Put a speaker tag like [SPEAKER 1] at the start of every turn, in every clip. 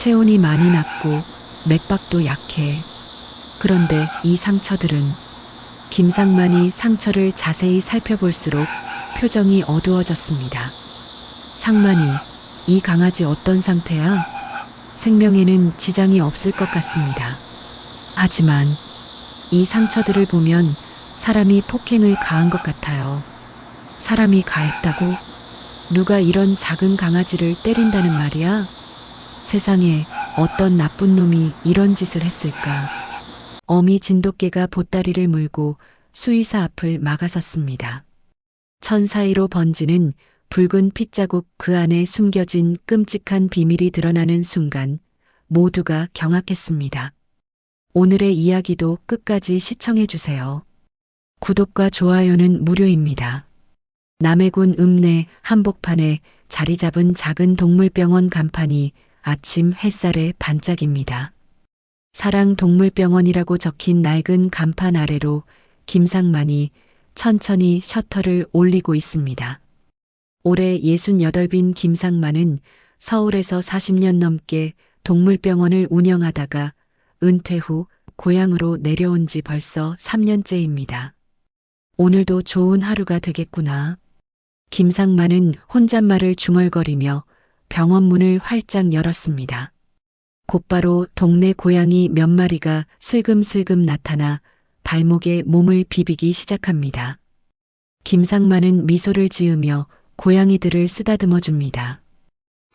[SPEAKER 1] 체온이 많이 낮고 맥박도 약해. 그런데 이 상처들은 김상만이 상처를 자세히 살펴볼수록 표정이 어두워졌습니다. 상만이, 이 강아지 어떤 상태야? 생명에는 지장이 없을 것 같습니다. 하지만 이 상처들을 보면 사람이 폭행을 가한 것 같아요. 사람이 가했다고? 누가 이런 작은 강아지를 때린다는 말이야? 세상에 어떤 나쁜 놈이 이런 짓을 했을까? 어미 진돗개가 보따리를 물고 수의사 앞을 막아섰습니다. 천 사이로 번지는 붉은 핏자국, 그 안에 숨겨진 끔찍한 비밀이 드러나는 순간 모두가 경악했습니다. 오늘의 이야기도 끝까지 시청해주세요. 구독과 좋아요는 무료입니다. 남해군 읍내 한복판에 자리 잡은 작은 동물병원 간판이 아침 햇살에 반짝입니다. 사랑동물병원이라고 적힌 낡은 간판 아래로 김상만이 천천히 셔터를 올리고 있습니다. 올해 68인 김상만은 서울에서 40년 넘게 동물병원을 운영하다가 은퇴 후 고향으로 내려온 지 벌써 3년째입니다. 오늘도 좋은 하루가 되겠구나. 김상만은 혼잣말을 중얼거리며 병원 문을 활짝 열었습니다. 곧바로 동네 고양이 몇 마리가 슬금슬금 나타나 발목에 몸을 비비기 시작합니다. 김상만은 미소를 지으며 고양이들을 쓰다듬어 줍니다.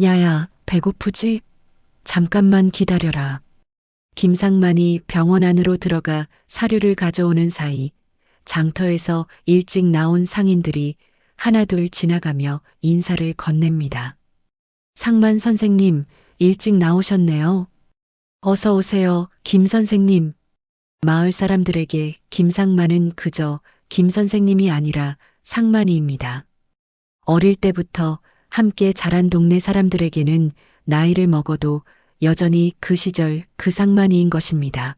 [SPEAKER 1] 야야, 배고프지? 잠깐만 기다려라. 김상만이 병원 안으로 들어가 사료를 가져오는 사이 장터에서 일찍 나온 상인들이 하나둘 지나가며 인사를 건넵니다. 상만 선생님, 일찍 나오셨네요. 어서 오세요, 김 선생님. 마을 사람들에게 김상만은 그저 김 선생님이 아니라 상만이입니다. 어릴 때부터 함께 자란 동네 사람들에게는 나이를 먹어도 여전히 그 시절 그 상만이인 것입니다.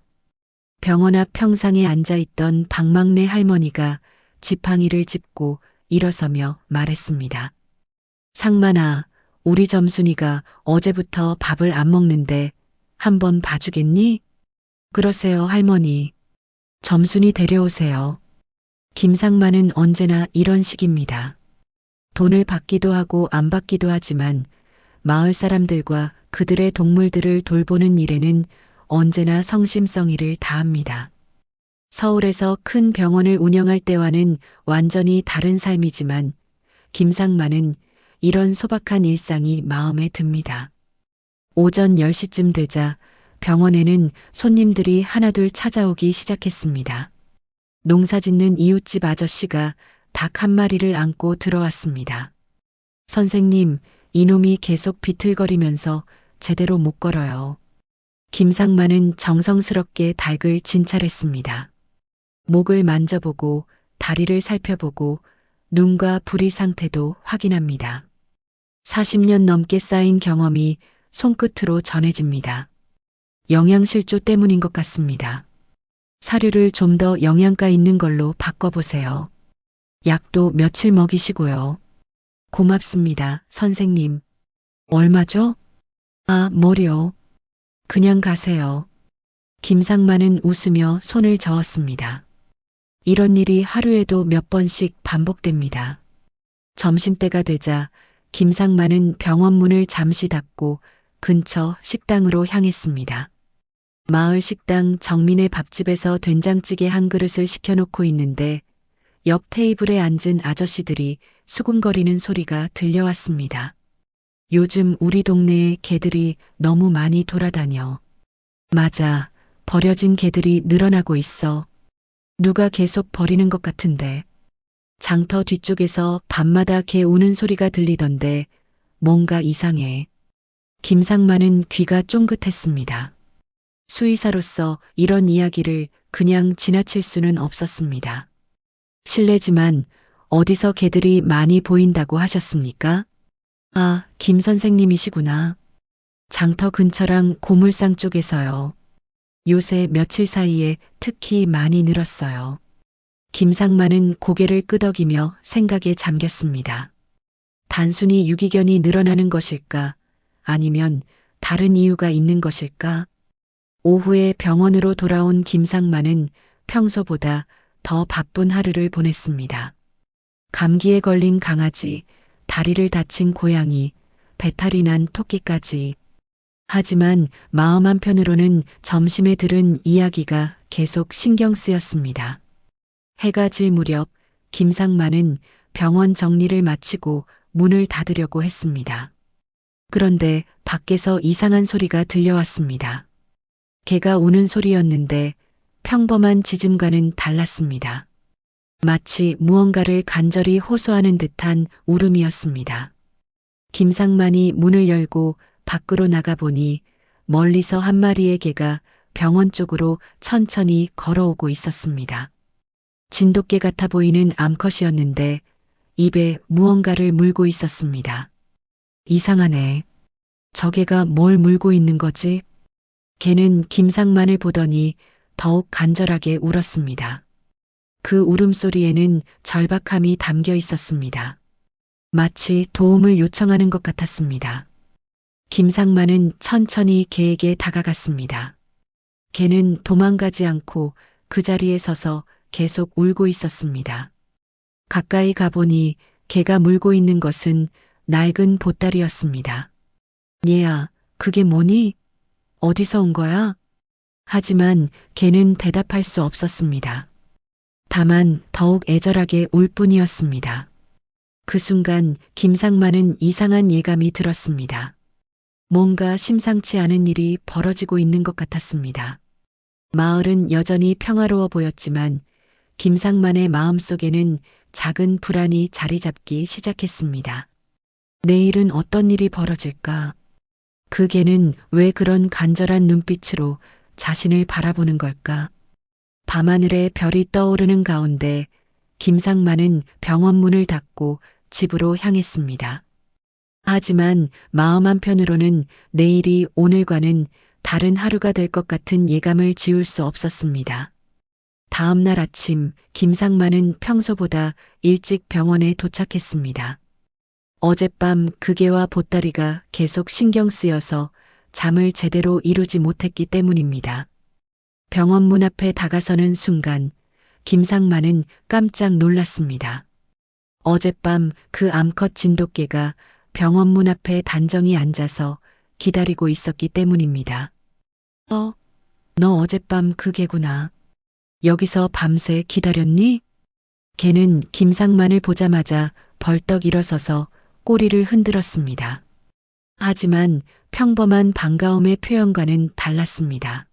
[SPEAKER 1] 병원 앞 평상에 앉아있던 박막내 할머니가 지팡이를 짚고 일어서며 말했습니다. 상만아, 우리 점순이가 어제부터 밥을 안 먹는데 한번 봐주겠니? 그러세요, 할머니. 점순이 데려오세요. 김상만은 언제나 이런 식입니다. 돈을 받기도 하고 안 받기도 하지만 마을 사람들과 그들의 동물들을 돌보는 일에는 언제나 성심성의를 다합니다. 서울에서 큰 병원을 운영할 때와는 완전히 다른 삶이지만 김상만은 이런 소박한 일상이 마음에 듭니다. 오전 10시쯤 되자 병원에는 손님들이 하나둘 찾아오기 시작했습니다. 농사짓는 이웃집 아저씨가 닭 한 마리를 안고 들어왔습니다. 선생님, 이놈이 계속 비틀거리면서 제대로 못 걸어요. 김상만은 정성스럽게 닭을 진찰했습니다. 목을 만져보고 다리를 살펴보고 눈과 부리 상태도 확인합니다. 40년 넘게 쌓인 경험이 손끝으로 전해집니다. 영양실조 때문인 것 같습니다. 사료를 좀 더 영양가 있는 걸로 바꿔보세요. 약도 며칠 먹이시고요. 고맙습니다, 선생님. 얼마죠? 아, 뭐요? 그냥 가세요. 김상만은 웃으며 손을 저었습니다. 이런 일이 하루에도 몇 번씩 반복됩니다. 점심때가 되자 김상만은 병원 문을 잠시 닫고 근처 식당으로 향했습니다. 마을 식당 정민의 밥집에서 된장찌개 한 그릇을 시켜놓고 있는데 옆 테이블에 앉은 아저씨들이 수군거리는 소리가 들려왔습니다. 요즘 우리 동네에 개들이 너무 많이 돌아다녀. 맞아, 버려진 개들이 늘어나고 있어. 누가 계속 버리는 것 같은데. 장터 뒤쪽에서 밤마다 개 우는 소리가 들리던데 뭔가 이상해. 김상만은 귀가 쫑긋했습니다. 수의사로서 이런 이야기를 그냥 지나칠 수는 없었습니다. 실례지만 어디서 개들이 많이 보인다고 하셨습니까? 아, 김 선생님이시구나. 장터 근처랑 고물상 쪽에서요. 요새 며칠 사이에 특히 많이 늘었어요. 김상만은 고개를 끄덕이며 생각에 잠겼습니다. 단순히 유기견이 늘어나는 것일까? 아니면 다른 이유가 있는 것일까? 오후에 병원으로 돌아온 김상만은 평소보다 더 바쁜 하루를 보냈습니다. 감기에 걸린 강아지, 다리를 다친 고양이, 배탈이 난 토끼까지. 하지만 마음 한편으로는 점심에 들은 이야기가 계속 신경 쓰였습니다. 해가 질 무렵 김상만은 병원 정리를 마치고 문을 닫으려고 했습니다. 그런데 밖에서 이상한 소리가 들려왔습니다. 개가 우는 소리였는데 평범한 짖음과는 달랐습니다. 마치 무언가를 간절히 호소하는 듯한 울음이었습니다. 김상만이 문을 열고 밖으로 나가보니 멀리서 한 마리의 개가 병원 쪽으로 천천히 걸어오고 있었습니다. 진돗개 같아 보이는 암컷이었는데 입에 무언가를 물고 있었습니다. 이상하네. 저 개가 뭘 물고 있는 거지? 개는 김상만을 보더니 더욱 간절하게 울었습니다. 그 울음소리에는 절박함이 담겨 있었습니다. 마치 도움을 요청하는 것 같았습니다. 김상만은 천천히 개에게 다가갔습니다. 개는 도망가지 않고 그 자리에 서서 계속 울고 있었습니다. 가까이 가보니 개가 물고 있는 것은 낡은 보따리였습니다. 얘야, 그게 뭐니? 어디서 온 거야? 하지만 개는 대답할 수 없었습니다. 다만 더욱 애절하게 울 뿐이었습니다. 그 순간 김상만은 이상한 예감이 들었습니다. 뭔가 심상치 않은 일이 벌어지고 있는 것 같았습니다. 마을은 여전히 평화로워 보였지만 김상만의 마음속에는 작은 불안이 자리 잡기 시작했습니다. 내일은 어떤 일이 벌어질까? 그 개는 왜 그런 간절한 눈빛으로 자신을 바라보는 걸까? 밤하늘에 별이 떠오르는 가운데 김상만은 병원 문을 닫고 집으로 향했습니다. 하지만 마음 한편으로는 내일이 오늘과는 다른 하루가 될 것 같은 예감을 지울 수 없었습니다. 다음 날 아침 김상만은 평소보다 일찍 병원에 도착했습니다. 어젯밤 그 개와 보따리가 계속 신경 쓰여서 잠을 제대로 이루지 못했기 때문입니다. 병원 문 앞에 다가서는 순간 김상만은 깜짝 놀랐습니다. 어젯밤 그 암컷 진돗개가 병원 문 앞에 단정히 앉아서 기다리고 있었기 때문입니다. 너 어젯밤 그 개구나. 여기서 밤새 기다렸니? 개는 김상만을 보자마자 벌떡 일어서서 꼬리를 흔들었습니다. 하지만 평범한 반가움의 표현과는 달랐습니다.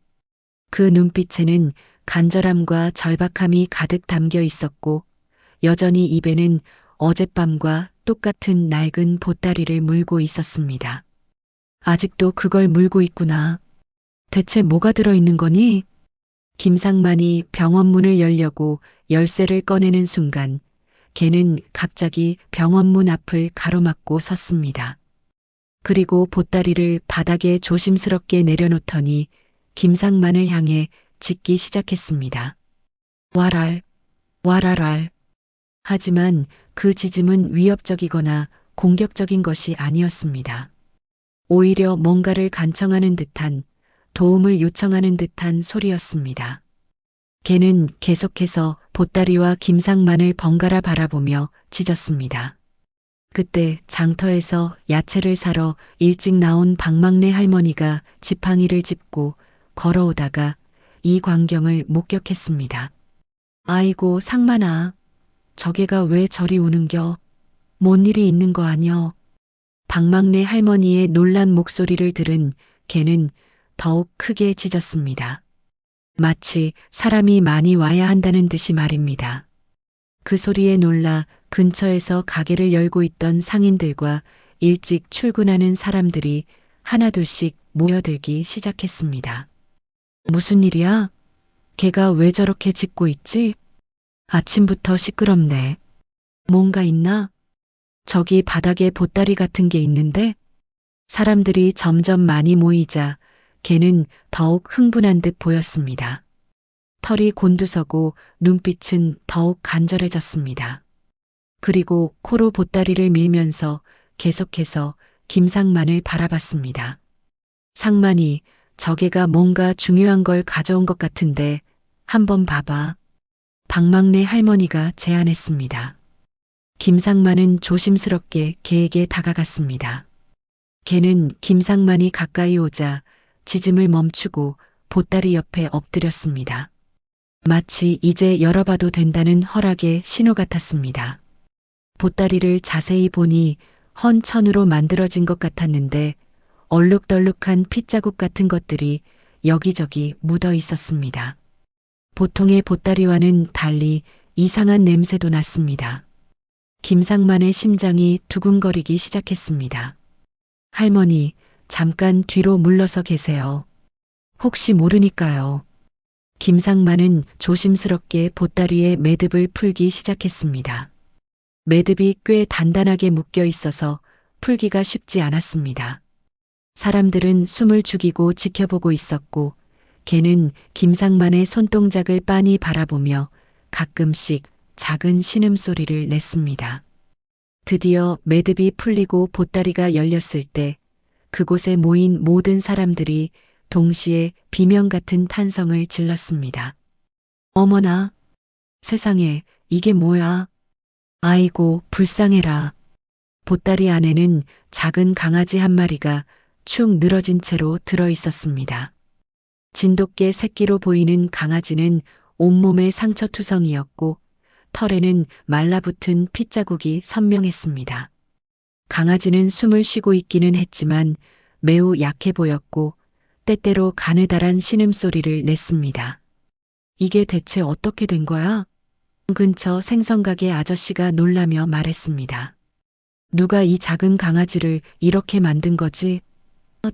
[SPEAKER 1] 그 눈빛에는 간절함과 절박함이 가득 담겨 있었고 여전히 입에는 어젯밤과 똑같은 낡은 보따리를 물고 있었습니다. 아직도 그걸 물고 있구나. 대체 뭐가 들어있는 거니? 김상만이 병원 문을 열려고 열쇠를 꺼내는 순간 개는 갑자기 병원 문 앞을 가로막고 섰습니다. 그리고 보따리를 바닥에 조심스럽게 내려놓더니 김상만을 향해 짖기 시작했습니다. 와랄, 와랄랄. 하지만 그 짖음은 위협적이거나 공격적인 것이 아니었습니다. 오히려 뭔가를 간청하는 듯한, 도움을 요청하는 듯한 소리였습니다. 개는 계속해서 보따리와 김상만을 번갈아 바라보며 짖었습니다. 그때 장터에서 야채를 사러 일찍 나온 박막내 할머니가 지팡이를 짚고 걸어오다가 이 광경을 목격했습니다. 아이고 상만아, 저 개가 왜 저리 우는겨? 뭔 일이 있는 거 아니여? 박막내 할머니의 놀란 목소리를 들은 개는 더욱 크게 짖었습니다. 마치 사람이 많이 와야 한다는 듯이 말입니다. 그 소리에 놀라 근처에서 가게를 열고 있던 상인들과 일찍 출근하는 사람들이 하나둘씩 모여들기 시작했습니다. 무슨 일이야? 걔가 왜 저렇게 짖고 있지? 아침부터 시끄럽네. 뭔가 있나? 저기 바닥에 보따리 같은 게 있는데? 사람들이 점점 많이 모이자 개는 더욱 흥분한 듯 보였습니다. 털이 곤두서고 눈빛은 더욱 간절해졌습니다. 그리고 코로 보따리를 밀면서 계속해서 김상만을 바라봤습니다. 상만이 저게가 뭔가 중요한 걸 가져온 것 같은데 한번 봐봐. 박막내 할머니가 제안했습니다. 김상만은 조심스럽게 개에게 다가갔습니다. 개는 김상만이 가까이 오자 짖음을 멈추고 보따리 옆에 엎드렸습니다. 마치 이제 열어봐도 된다는 허락의 신호 같았습니다. 보따리를 자세히 보니 헌 천으로 만들어진 것 같았는데 얼룩덜룩한 핏자국 같은 것들이 여기저기 묻어 있었습니다. 보통의 보따리와는 달리 이상한 냄새도 났습니다. 김상만의 심장이 두근거리기 시작했습니다. 할머니, 잠깐 뒤로 물러서 계세요. 혹시 모르니까요. 김상만은 조심스럽게 보따리의 매듭을 풀기 시작했습니다. 매듭이 꽤 단단하게 묶여 있어서 풀기가 쉽지 않았습니다. 사람들은 숨을 죽이고 지켜보고 있었고, 개는 김상만의 손동작을 빤히 바라보며 가끔씩 작은 신음소리를 냈습니다. 드디어 매듭이 풀리고 보따리가 열렸을 때 그곳에 모인 모든 사람들이 동시에 비명 같은 탄성을 질렀습니다. 어머나, 세상에, 이게 뭐야? 아이고, 불쌍해라. 보따리 안에는 작은 강아지 한 마리가 축 늘어진 채로 들어 있었습니다. 진돗개 새끼로 보이는 강아지는 온몸에 상처투성이었고 털에는 말라붙은 핏자국이 선명했습니다. 강아지는 숨을 쉬고 있기는 했지만 매우 약해 보였고 때때로 가느다란 신음소리를 냈습니다. 이게 대체 어떻게 된 거야? 근처 생선가게 아저씨가 놀라며 말했습니다. 누가 이 작은 강아지를 이렇게 만든 거지?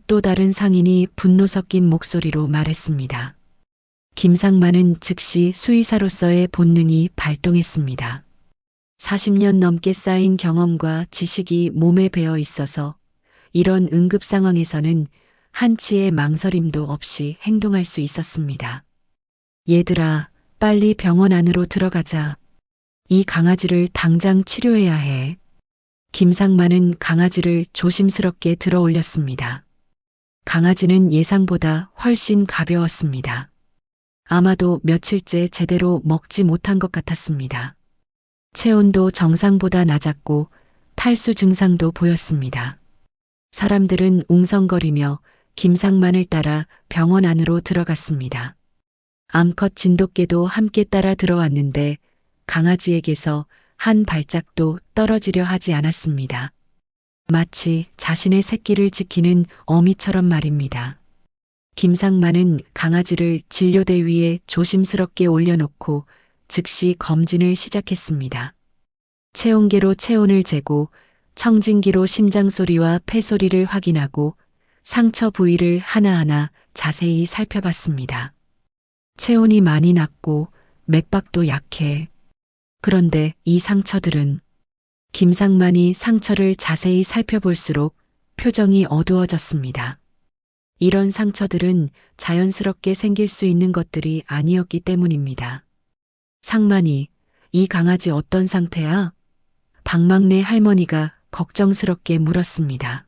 [SPEAKER 1] 또 다른 상인이 분노 섞인 목소리로 말했습니다. 김상만은 즉시 수의사로서의 본능이 발동했습니다. 40년 넘게 쌓인 경험과 지식이 몸에 배어 있어서 이런 응급 상황에서는 한치의 망설임도 없이 행동할 수 있었습니다. 얘들아, 빨리 병원 안으로 들어가자. 이 강아지를 당장 치료해야 해. 김상만은 강아지를 조심스럽게 들어 올렸습니다. 강아지는 예상보다 훨씬 가벼웠습니다. 아마도 며칠째 제대로 먹지 못한 것 같았습니다. 체온도 정상보다 낮았고 탈수 증상도 보였습니다. 사람들은 웅성거리며 김상만을 따라 병원 안으로 들어갔습니다. 암컷 진돗개도 함께 따라 들어왔는데 강아지에게서 한 발짝도 떨어지려 하지 않았습니다. 마치 자신의 새끼를 지키는 어미처럼 말입니다. 김상만은 강아지를 진료대 위에 조심스럽게 올려놓고 즉시 검진을 시작했습니다. 체온계로 체온을 재고 청진기로 심장소리와 폐소리를 확인하고 상처 부위를 하나하나 자세히 살펴봤습니다. 체온이 많이 낮고 맥박도 약해. 그런데 이 상처들은 김상만이 상처를 자세히 살펴볼수록 표정이 어두워졌습니다. 이런 상처들은 자연스럽게 생길 수 있는 것들이 아니었기 때문입니다. 상만이, 이 강아지 어떤 상태야? 박막내 할머니가 걱정스럽게 물었습니다.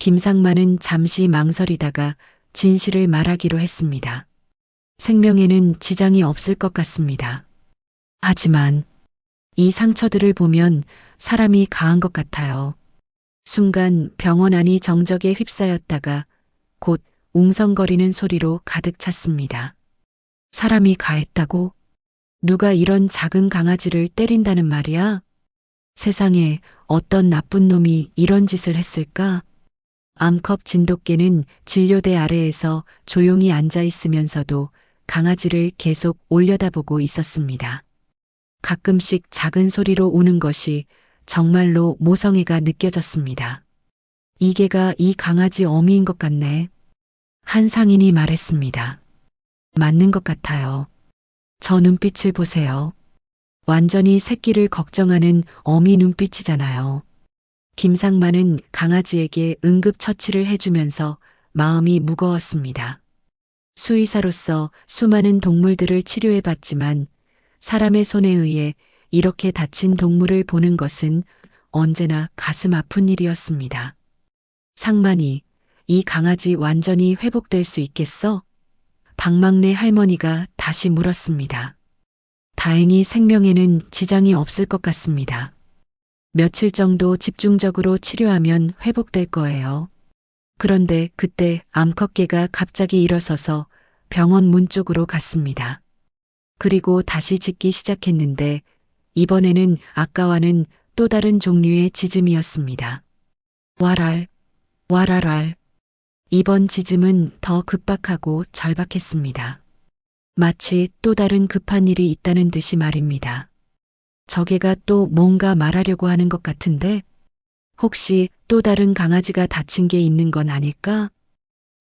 [SPEAKER 1] 김상만은 잠시 망설이다가 진실을 말하기로 했습니다. 생명에는 지장이 없을 것 같습니다. 하지만 이 상처들을 보면 사람이 가한 것 같아요. 순간 병원 안이 정적에 휩싸였다가 곧 웅성거리는 소리로 가득 찼습니다. 사람이 가했다고? 누가 이런 작은 강아지를 때린다는 말이야? 세상에 어떤 나쁜 놈이 이런 짓을 했을까? 암컷 진돗개는 진료대 아래에서 조용히 앉아 있으면서도 강아지를 계속 올려다보고 있었습니다. 가끔씩 작은 소리로 우는 것이 정말로 모성애가 느껴졌습니다. 이 개가 이 강아지 어미인 것 같네. 한 상인이 말했습니다. 맞는 것 같아요. 저 눈빛을 보세요. 완전히 새끼를 걱정하는 어미 눈빛이잖아요. 김상만은 강아지에게 응급처치를 해주면서 마음이 무거웠습니다. 수의사로서 수많은 동물들을 치료해봤지만 사람의 손에 의해 이렇게 다친 동물을 보는 것은 언제나 가슴 아픈 일이었습니다. 상만이, 이 강아지 완전히 회복될 수 있겠어? 박막내 할머니가 다시 물었습니다. 다행히 생명에는 지장이 없을 것 같습니다. 며칠 정도 집중적으로 치료하면 회복될 거예요. 그런데 그때 암컷개가 갑자기 일어서서 병원 문 쪽으로 갔습니다. 그리고 다시 짖기 시작했는데 이번에는 아까와는 또 다른 종류의 짖음이었습니다. 와랄, 와랄랄. 이번 짖음은 더 급박하고 절박했습니다. 마치 또 다른 급한 일이 있다는 듯이 말입니다. 저개가 또 뭔가 말하려고 하는 것 같은데 혹시 또 다른 강아지가 다친 게 있는 건 아닐까?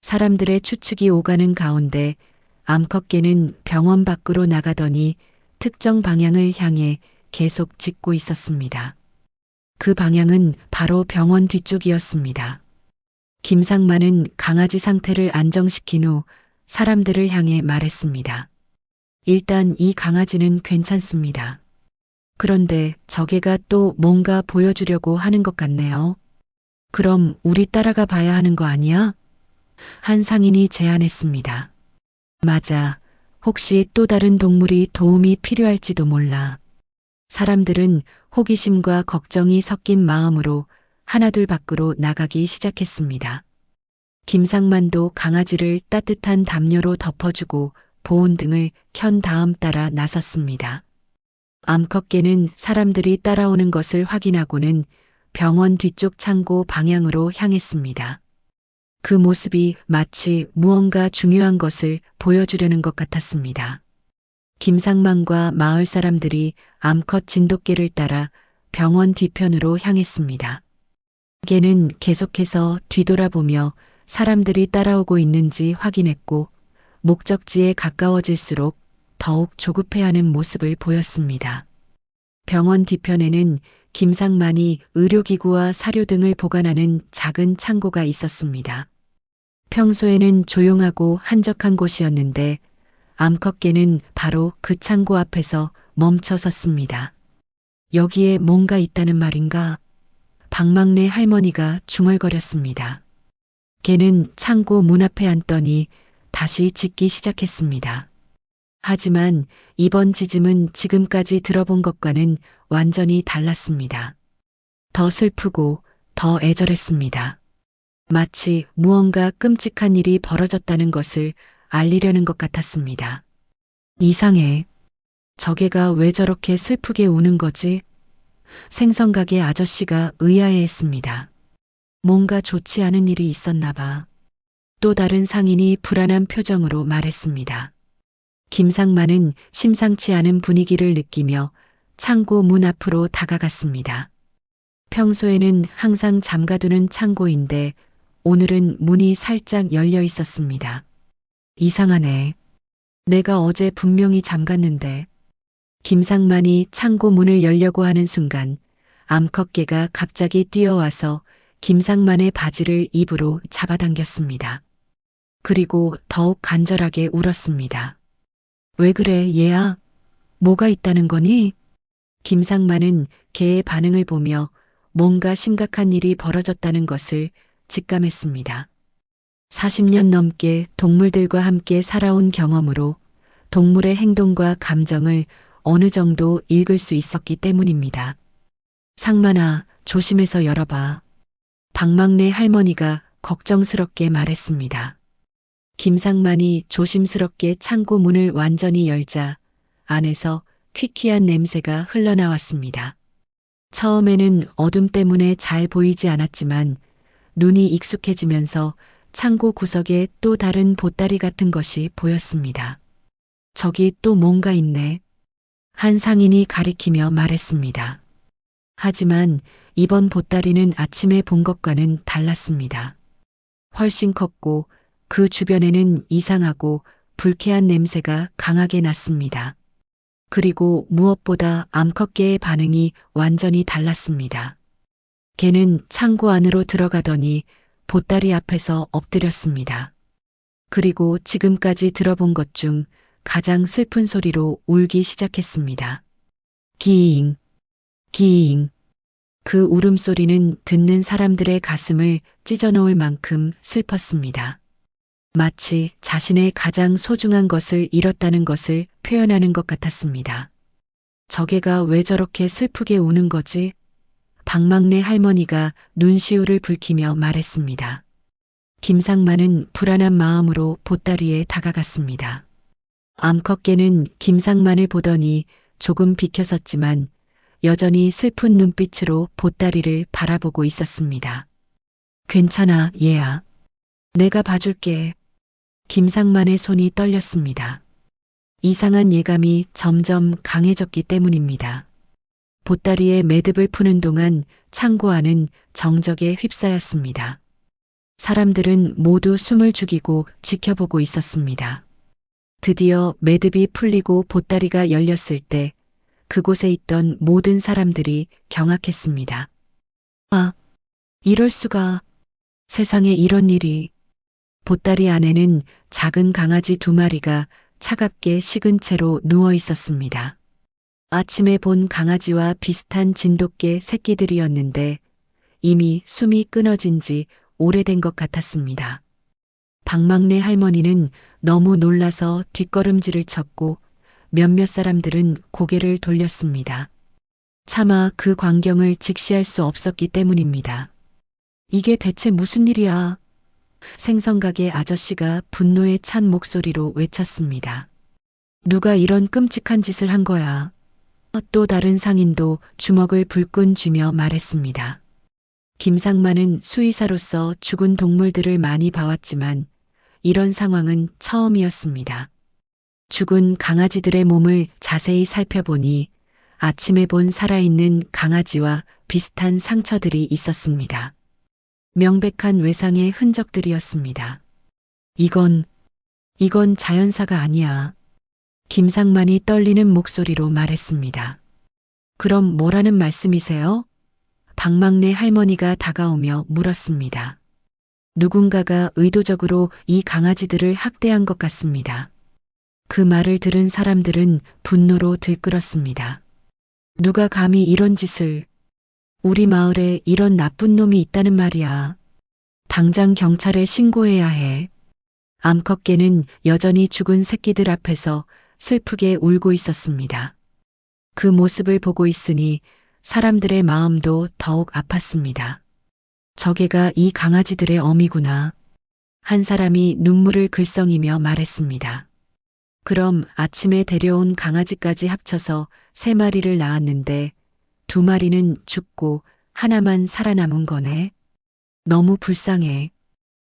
[SPEAKER 1] 사람들의 추측이 오가는 가운데 암컷개는 병원 밖으로 나가더니 특정 방향을 향해 계속 짖고 있었습니다. 그 방향은 바로 병원 뒤쪽이었습니다. 김상만은 강아지 상태를 안정시킨 후 사람들을 향해 말했습니다. 일단 이 강아지는 괜찮습니다. 그런데 저개가 또 뭔가 보여주려고 하는 것 같네요. 그럼 우리 따라가 봐야 하는 거 아니야? 한 상인이 제안했습니다. 맞아. 혹시 또 다른 동물이 도움이 필요할지도 몰라. 사람들은 호기심과 걱정이 섞인 마음으로 하나둘 밖으로 나가기 시작했습니다. 김상만도 강아지를 따뜻한 담요로 덮어주고 보온등을 켠 다음 따라 나섰습니다. 암컷개는 사람들이 따라오는 것을 확인하고는 병원 뒤쪽 창고 방향으로 향했습니다. 그 모습이 마치 무언가 중요한 것을 보여주려는 것 같았습니다. 김상만과 마을 사람들이 암컷 진돗개를 따라 병원 뒤편으로 향했습니다. 개는 계속해서 뒤돌아보며 사람들이 따라오고 있는지 확인했고 목적지에 가까워질수록 더욱 조급해하는 모습을 보였습니다. 병원 뒤편에는 김상만이 의료기구와 사료 등을 보관하는 작은 창고가 있었습니다. 평소에는 조용하고 한적한 곳이었는데 암컷개는 바로 그 창고 앞에서 멈춰 섰습니다. 여기에 뭔가 있다는 말인가? 박막내 할머니가 중얼거렸습니다. 개는 창고 문 앞에 앉더니 다시 짖기 시작했습니다. 하지만 이번 짖음은 지금까지 들어본 것과는 완전히 달랐습니다. 더 슬프고 더 애절했습니다. 마치 무언가 끔찍한 일이 벌어졌다는 것을 알리려는 것 같았습니다. 이상해. 저개가 왜 저렇게 슬프게 우는 거지? 생선가게 아저씨가 의아해했습니다. 뭔가 좋지 않은 일이 있었나 봐. 또 다른 상인이 불안한 표정으로 말했습니다. 김상만은 심상치 않은 분위기를 느끼며 창고 문 앞으로 다가갔습니다. 평소에는 항상 잠가두는 창고인데 오늘은 문이 살짝 열려 있었습니다. 이상하네. 내가 어제 분명히 잠갔는데. 김상만이 창고 문을 열려고 하는 순간 암컷개가 갑자기 뛰어와서 김상만의 바지를 입으로 잡아당겼습니다. 그리고 더욱 간절하게 울었습니다. 왜 그래, 얘야? 뭐가 있다는 거니? 김상만은 개의 반응을 보며 뭔가 심각한 일이 벌어졌다는 것을 직감했습니다. 40년 넘게 동물들과 함께 살아온 경험으로 동물의 행동과 감정을 어느 정도 읽을 수 있었기 때문입니다. 상만아, 조심해서 열어봐. 박막내 할머니가 걱정스럽게 말했습니다. 김상만이 조심스럽게 창고 문을 완전히 열자 안에서 퀴퀴한 냄새가 흘러나왔습니다. 처음에는 어둠 때문에 잘 보이지 않았지만 눈이 익숙해지면서 창고 구석에 또 다른 보따리 같은 것이 보였습니다. 저기 또 뭔가 있네. 한 상인이 가리키며 말했습니다. 하지만 이번 보따리는 아침에 본 것과는 달랐습니다. 훨씬 컸고 그 주변에는 이상하고 불쾌한 냄새가 강하게 났습니다. 그리고 무엇보다 암컷개의 반응이 완전히 달랐습니다. 개는 창고 안으로 들어가더니 보따리 앞에서 엎드렸습니다. 그리고 지금까지 들어본 것 중 가장 슬픈 소리로 울기 시작했습니다. 기잉, 기잉. 그 울음소리는 듣는 사람들의 가슴을 찢어놓을 만큼 슬펐습니다. 마치 자신의 가장 소중한 것을 잃었다는 것을 표현하는 것 같았습니다. 저게가 왜 저렇게 슬프게 우는 거지? 박막내 할머니가 눈시울을 붉히며 말했습니다. 김상만은 불안한 마음으로 보따리에 다가갔습니다. 암컷개는 김상만을 보더니 조금 비켜섰지만 여전히 슬픈 눈빛으로 보따리를 바라보고 있었습니다. 괜찮아, 얘야. 내가 봐줄게. 김상만의 손이 떨렸습니다. 이상한 예감이 점점 강해졌기 때문입니다. 보따리에 매듭을 푸는 동안 창고 안은 정적에 휩싸였습니다. 사람들은 모두 숨을 죽이고 지켜보고 있었습니다. 드디어 매듭이 풀리고 보따리가 열렸을 때 그곳에 있던 모든 사람들이 경악했습니다. 아, 이럴 수가. 세상에 이런 일이. 보따리 안에는 작은 강아지 2마리가 차갑게 식은 채로 누워 있었습니다. 아침에 본 강아지와 비슷한 진돗개 새끼들이었는데 이미 숨이 끊어진 지 오래된 것 같았습니다. 박막내 할머니는 너무 놀라서 뒷걸음질을 쳤고 몇몇 사람들은 고개를 돌렸습니다. 차마 그 광경을 직시할 수 없었기 때문입니다. 이게 대체 무슨 일이야? 생선가게 아저씨가 분노에 찬 목소리로 외쳤습니다. 누가 이런 끔찍한 짓을 한 거야? 또 다른 상인도 주먹을 불끈 쥐며 말했습니다. 김상만은 수의사로서 죽은 동물들을 많이 봐왔지만 이런 상황은 처음이었습니다. 죽은 강아지들의 몸을 자세히 살펴보니 아침에 본 살아있는 강아지와 비슷한 상처들이 있었습니다. 명백한 외상의 흔적들이었습니다. 이건 자연사가 아니야. 김상만이 떨리는 목소리로 말했습니다. 그럼 뭐라는 말씀이세요? 박막내 할머니가 다가오며 물었습니다. 누군가가 의도적으로 이 강아지들을 학대한 것 같습니다. 그 말을 들은 사람들은 분노로 들끓었습니다. 누가 감히 이런 짓을. 우리 마을에 이런 나쁜 놈이 있다는 말이야. 당장 경찰에 신고해야 해. 암컷개는 여전히 죽은 새끼들 앞에서 슬프게 울고 있었습니다. 그 모습을 보고 있으니 사람들의 마음도 더욱 아팠습니다. 저게가 이 강아지들의 어미구나. 한 사람이 눈물을 글썽이며 말했습니다. 그럼 아침에 데려온 강아지까지 합쳐서 3마리를 낳았는데 2마리는 죽고 하나만 살아남은 거네. 너무 불쌍해.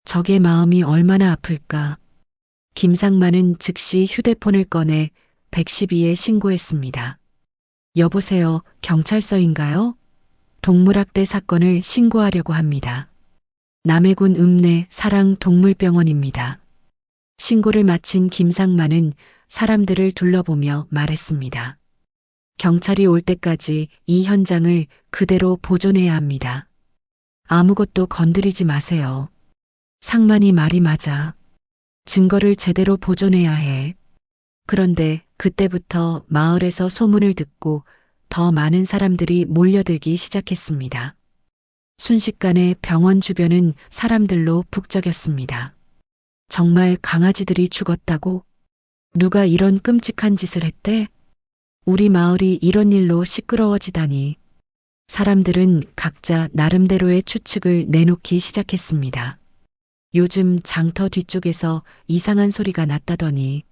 [SPEAKER 1] 저게 마음이 얼마나 아플까. 김상만은 즉시 휴대폰을 꺼내 112에 신고했습니다. 여보세요, 경찰서인가요? 동물학대 사건을 신고하려고 합니다. 남해군 읍내 사랑동물병원입니다. 신고를 마친 김상만은 사람들을 둘러보며 말했습니다. 경찰이 올 때까지 이 현장을 그대로 보존해야 합니다. 아무것도 건드리지 마세요. 상만이 말이 맞아. 증거를 제대로 보존해야 해. 그런데 그때부터 마을에서 소문을 듣고 더 많은 사람들이 몰려들기 시작했습니다. 순식간에 병원 주변은 사람들로 북적였습니다. 정말 강아지들이 죽었다고? 누가 이런 끔찍한 짓을 했대? 우리 마을이 이런 일로 시끄러워지다니. 사람들은 각자 나름대로의 추측을 내놓기 시작했습니다. 요즘 장터 뒤쪽에서 이상한 소리가 났다더니.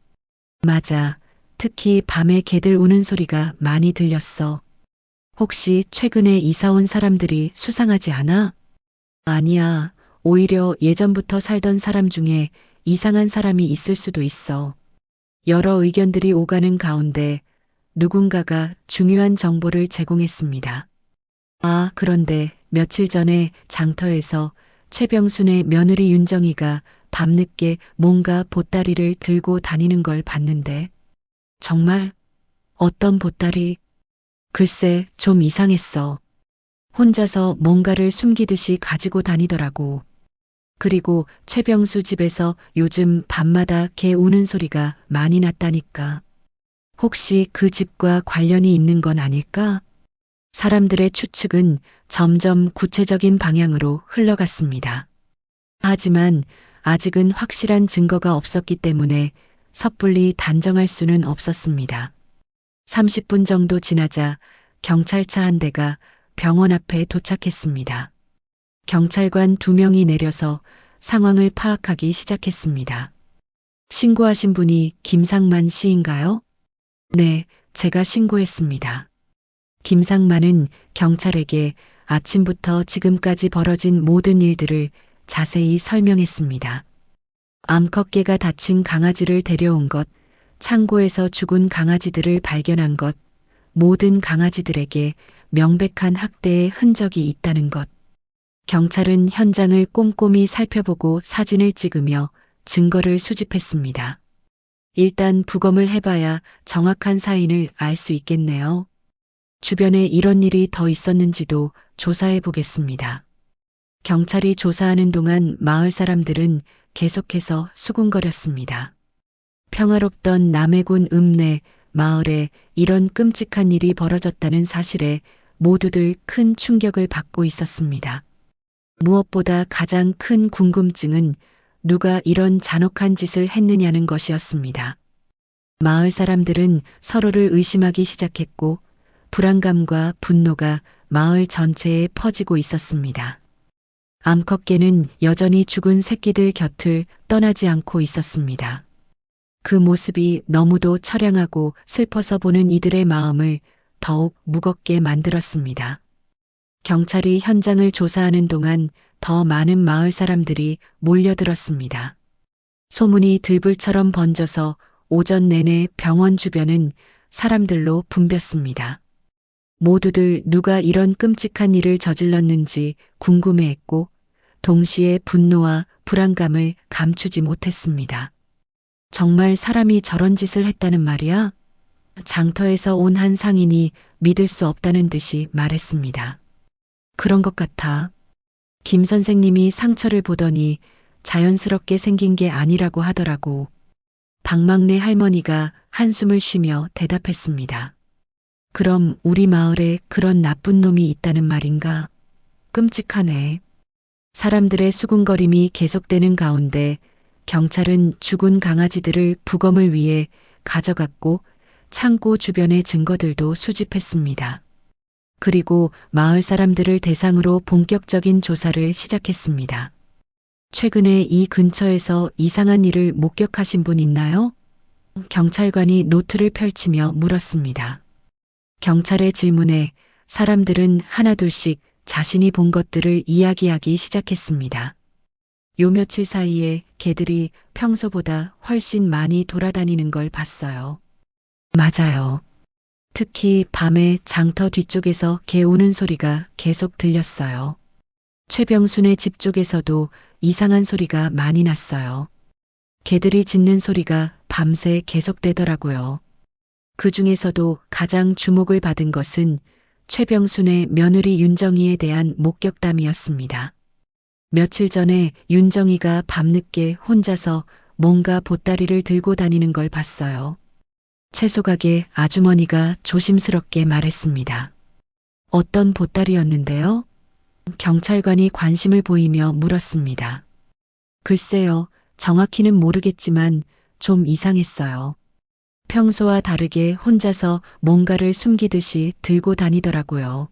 [SPEAKER 1] 맞아. 특히 밤에 개들 우는 소리가 많이 들렸어. 혹시 최근에 이사 온 사람들이 수상하지 않아? 아니야. 오히려 예전부터 살던 사람 중에 이상한 사람이 있을 수도 있어. 여러 의견들이 오가는 가운데 누군가가 중요한 정보를 제공했습니다. 아, 그런데 며칠 전에 장터에서 최병순의 며느리 윤정이가 밤늦게 뭔가 보따리를 들고 다니는 걸 봤는데. 정말? 어떤 보따리? 글쎄, 좀 이상했어. 혼자서 뭔가를 숨기듯이 가지고 다니더라고. 그리고 최병수 집에서 요즘 밤마다 개 우는 소리가 많이 났다니까. 혹시 그 집과 관련이 있는 건 아닐까? 사람들의 추측은 점점 구체적인 방향으로 흘러갔습니다. 하지만 아직은 확실한 증거가 없었기 때문에 섣불리 단정할 수는 없었습니다. 30분 정도 지나자 경찰차 한 대가 병원 앞에 도착했습니다. 경찰관 2명이 내려서 상황을 파악하기 시작했습니다. 신고하신 분이 김상만 씨인가요? 네, 제가 신고했습니다. 김상만은 경찰에게 아침부터 지금까지 벌어진 모든 일들을 자세히 설명했습니다. 암컷개가 다친 강아지를 데려온 것, 창고에서 죽은 강아지들을 발견한 것, 모든 강아지들에게 명백한 학대의 흔적이 있다는 것. 경찰은 현장을 꼼꼼히 살펴보고 사진을 찍으며 증거를 수집했습니다. 일단 부검을 해봐야 정확한 사인을 알 수 있겠네요. 주변에 이런 일이 더 있었는지도 조사해 보겠습니다. 경찰이 조사하는 동안 마을 사람들은 계속해서 수군거렸습니다. 평화롭던 남해군 읍내 마을에 이런 끔찍한 일이 벌어졌다는 사실에 모두들 큰 충격을 받고 있었습니다. 무엇보다 가장 큰 궁금증은 누가 이런 잔혹한 짓을 했느냐는 것이었습니다. 마을 사람들은 서로를 의심하기 시작했고 불안감과 분노가 마을 전체에 퍼지고 있었습니다. 암컷개는 여전히 죽은 새끼들 곁을 떠나지 않고 있었습니다. 그 모습이 너무도 처량하고 슬퍼서 보는 이들의 마음을 더욱 무겁게 만들었습니다. 경찰이 현장을 조사하는 동안 더 많은 마을 사람들이 몰려들었습니다. 소문이 들불처럼 번져서 오전 내내 병원 주변은 사람들로 붐볐습니다. 모두들 누가 이런 끔찍한 일을 저질렀는지 궁금해했고 동시에 분노와 불안감을 감추지 못했습니다. 정말 사람이 저런 짓을 했다는 말이야? 장터에서 온 한 상인이 믿을 수 없다는 듯이 말했습니다. 그런 것 같아. 김 선생님이 상처를 보더니 자연스럽게 생긴 게 아니라고 하더라고. 박막내 할머니가 한숨을 쉬며 대답했습니다. 그럼 우리 마을에 그런 나쁜 놈이 있다는 말인가? 끔찍하네. 사람들의 수군거림이 계속되는 가운데 경찰은 죽은 강아지들을 부검을 위해 가져갔고 창고 주변의 증거들도 수집했습니다. 그리고 마을 사람들을 대상으로 본격적인 조사를 시작했습니다. 최근에 이 근처에서 이상한 일을 목격하신 분 있나요? 경찰관이 노트를 펼치며 물었습니다. 경찰의 질문에 사람들은 하나둘씩 자신이 본 것들을 이야기하기 시작했습니다. 요 며칠 사이에 개들이 평소보다 훨씬 많이 돌아다니는 걸 봤어요. 맞아요. 특히 밤에 장터 뒤쪽에서 개 우는 소리가 계속 들렸어요. 최병순의 집 쪽에서도 이상한 소리가 많이 났어요. 개들이 짖는 소리가 밤새 계속되더라고요. 그 중에서도 가장 주목을 받은 것은 최병순의 며느리 윤정이에 대한 목격담이었습니다. 며칠 전에 윤정이가 밤늦게 혼자서 뭔가 보따리를 들고 다니는 걸 봤어요. 채소가게 아주머니가 조심스럽게 말했습니다. 어떤 보따리였는데요? 경찰관이 관심을 보이며 물었습니다. 글쎄요, 정확히는 모르겠지만 좀 이상했어요. 평소와 다르게 혼자서 뭔가를 숨기듯이 들고 다니더라고요.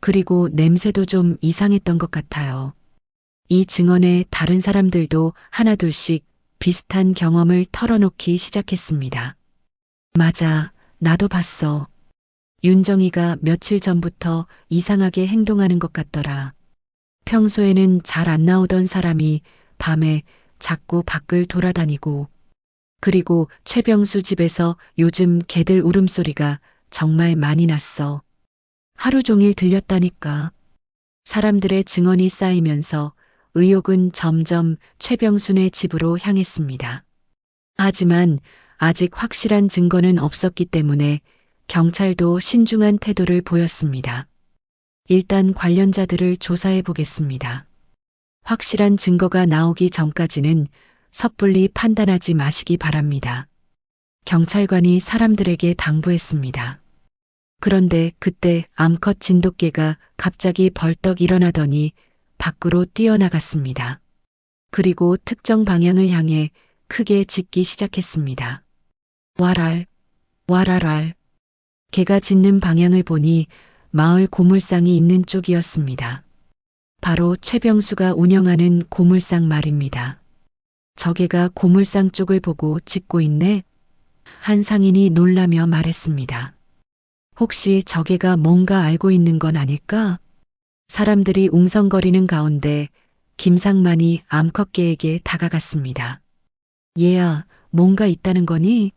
[SPEAKER 1] 그리고 냄새도 좀 이상했던 것 같아요. 이 증언에 다른 사람들도 하나둘씩 비슷한 경험을 털어놓기 시작했습니다. 맞아, 나도 봤어. 윤정이가 며칠 전부터 이상하게 행동하는 것 같더라. 평소에는 잘 안 나오던 사람이 밤에 자꾸 밖을 돌아다니고, 그리고 최병수 집에서 요즘 개들 울음소리가 정말 많이 났어. 하루 종일 들렸다니까. 사람들의 증언이 쌓이면서 의혹은 점점 최병순의 집으로 향했습니다. 하지만 아직 확실한 증거는 없었기 때문에 경찰도 신중한 태도를 보였습니다. 일단 관련자들을 조사해 보겠습니다. 확실한 증거가 나오기 전까지는 섣불리 판단하지 마시기 바랍니다. 경찰관이 사람들에게 당부했습니다. 그런데 그때 암컷 진돗개가 갑자기 벌떡 일어나더니 밖으로 뛰어나갔습니다. 그리고 특정 방향을 향해 크게 짖기 시작했습니다. 와랄, 와랄랄. 개가 짖는 방향을 보니 마을 고물상이 있는 쪽이었습니다. 바로 최병수가 운영하는 고물상 말입니다. 저 개가 고물상 쪽을 보고 짖고 있네? 한 상인이 놀라며 말했습니다. 혹시 저 개가 뭔가 알고 있는 건 아닐까? 사람들이 웅성거리는 가운데 김상만이 암컷개에게 다가갔습니다. 얘야, 뭔가 있다는 거니?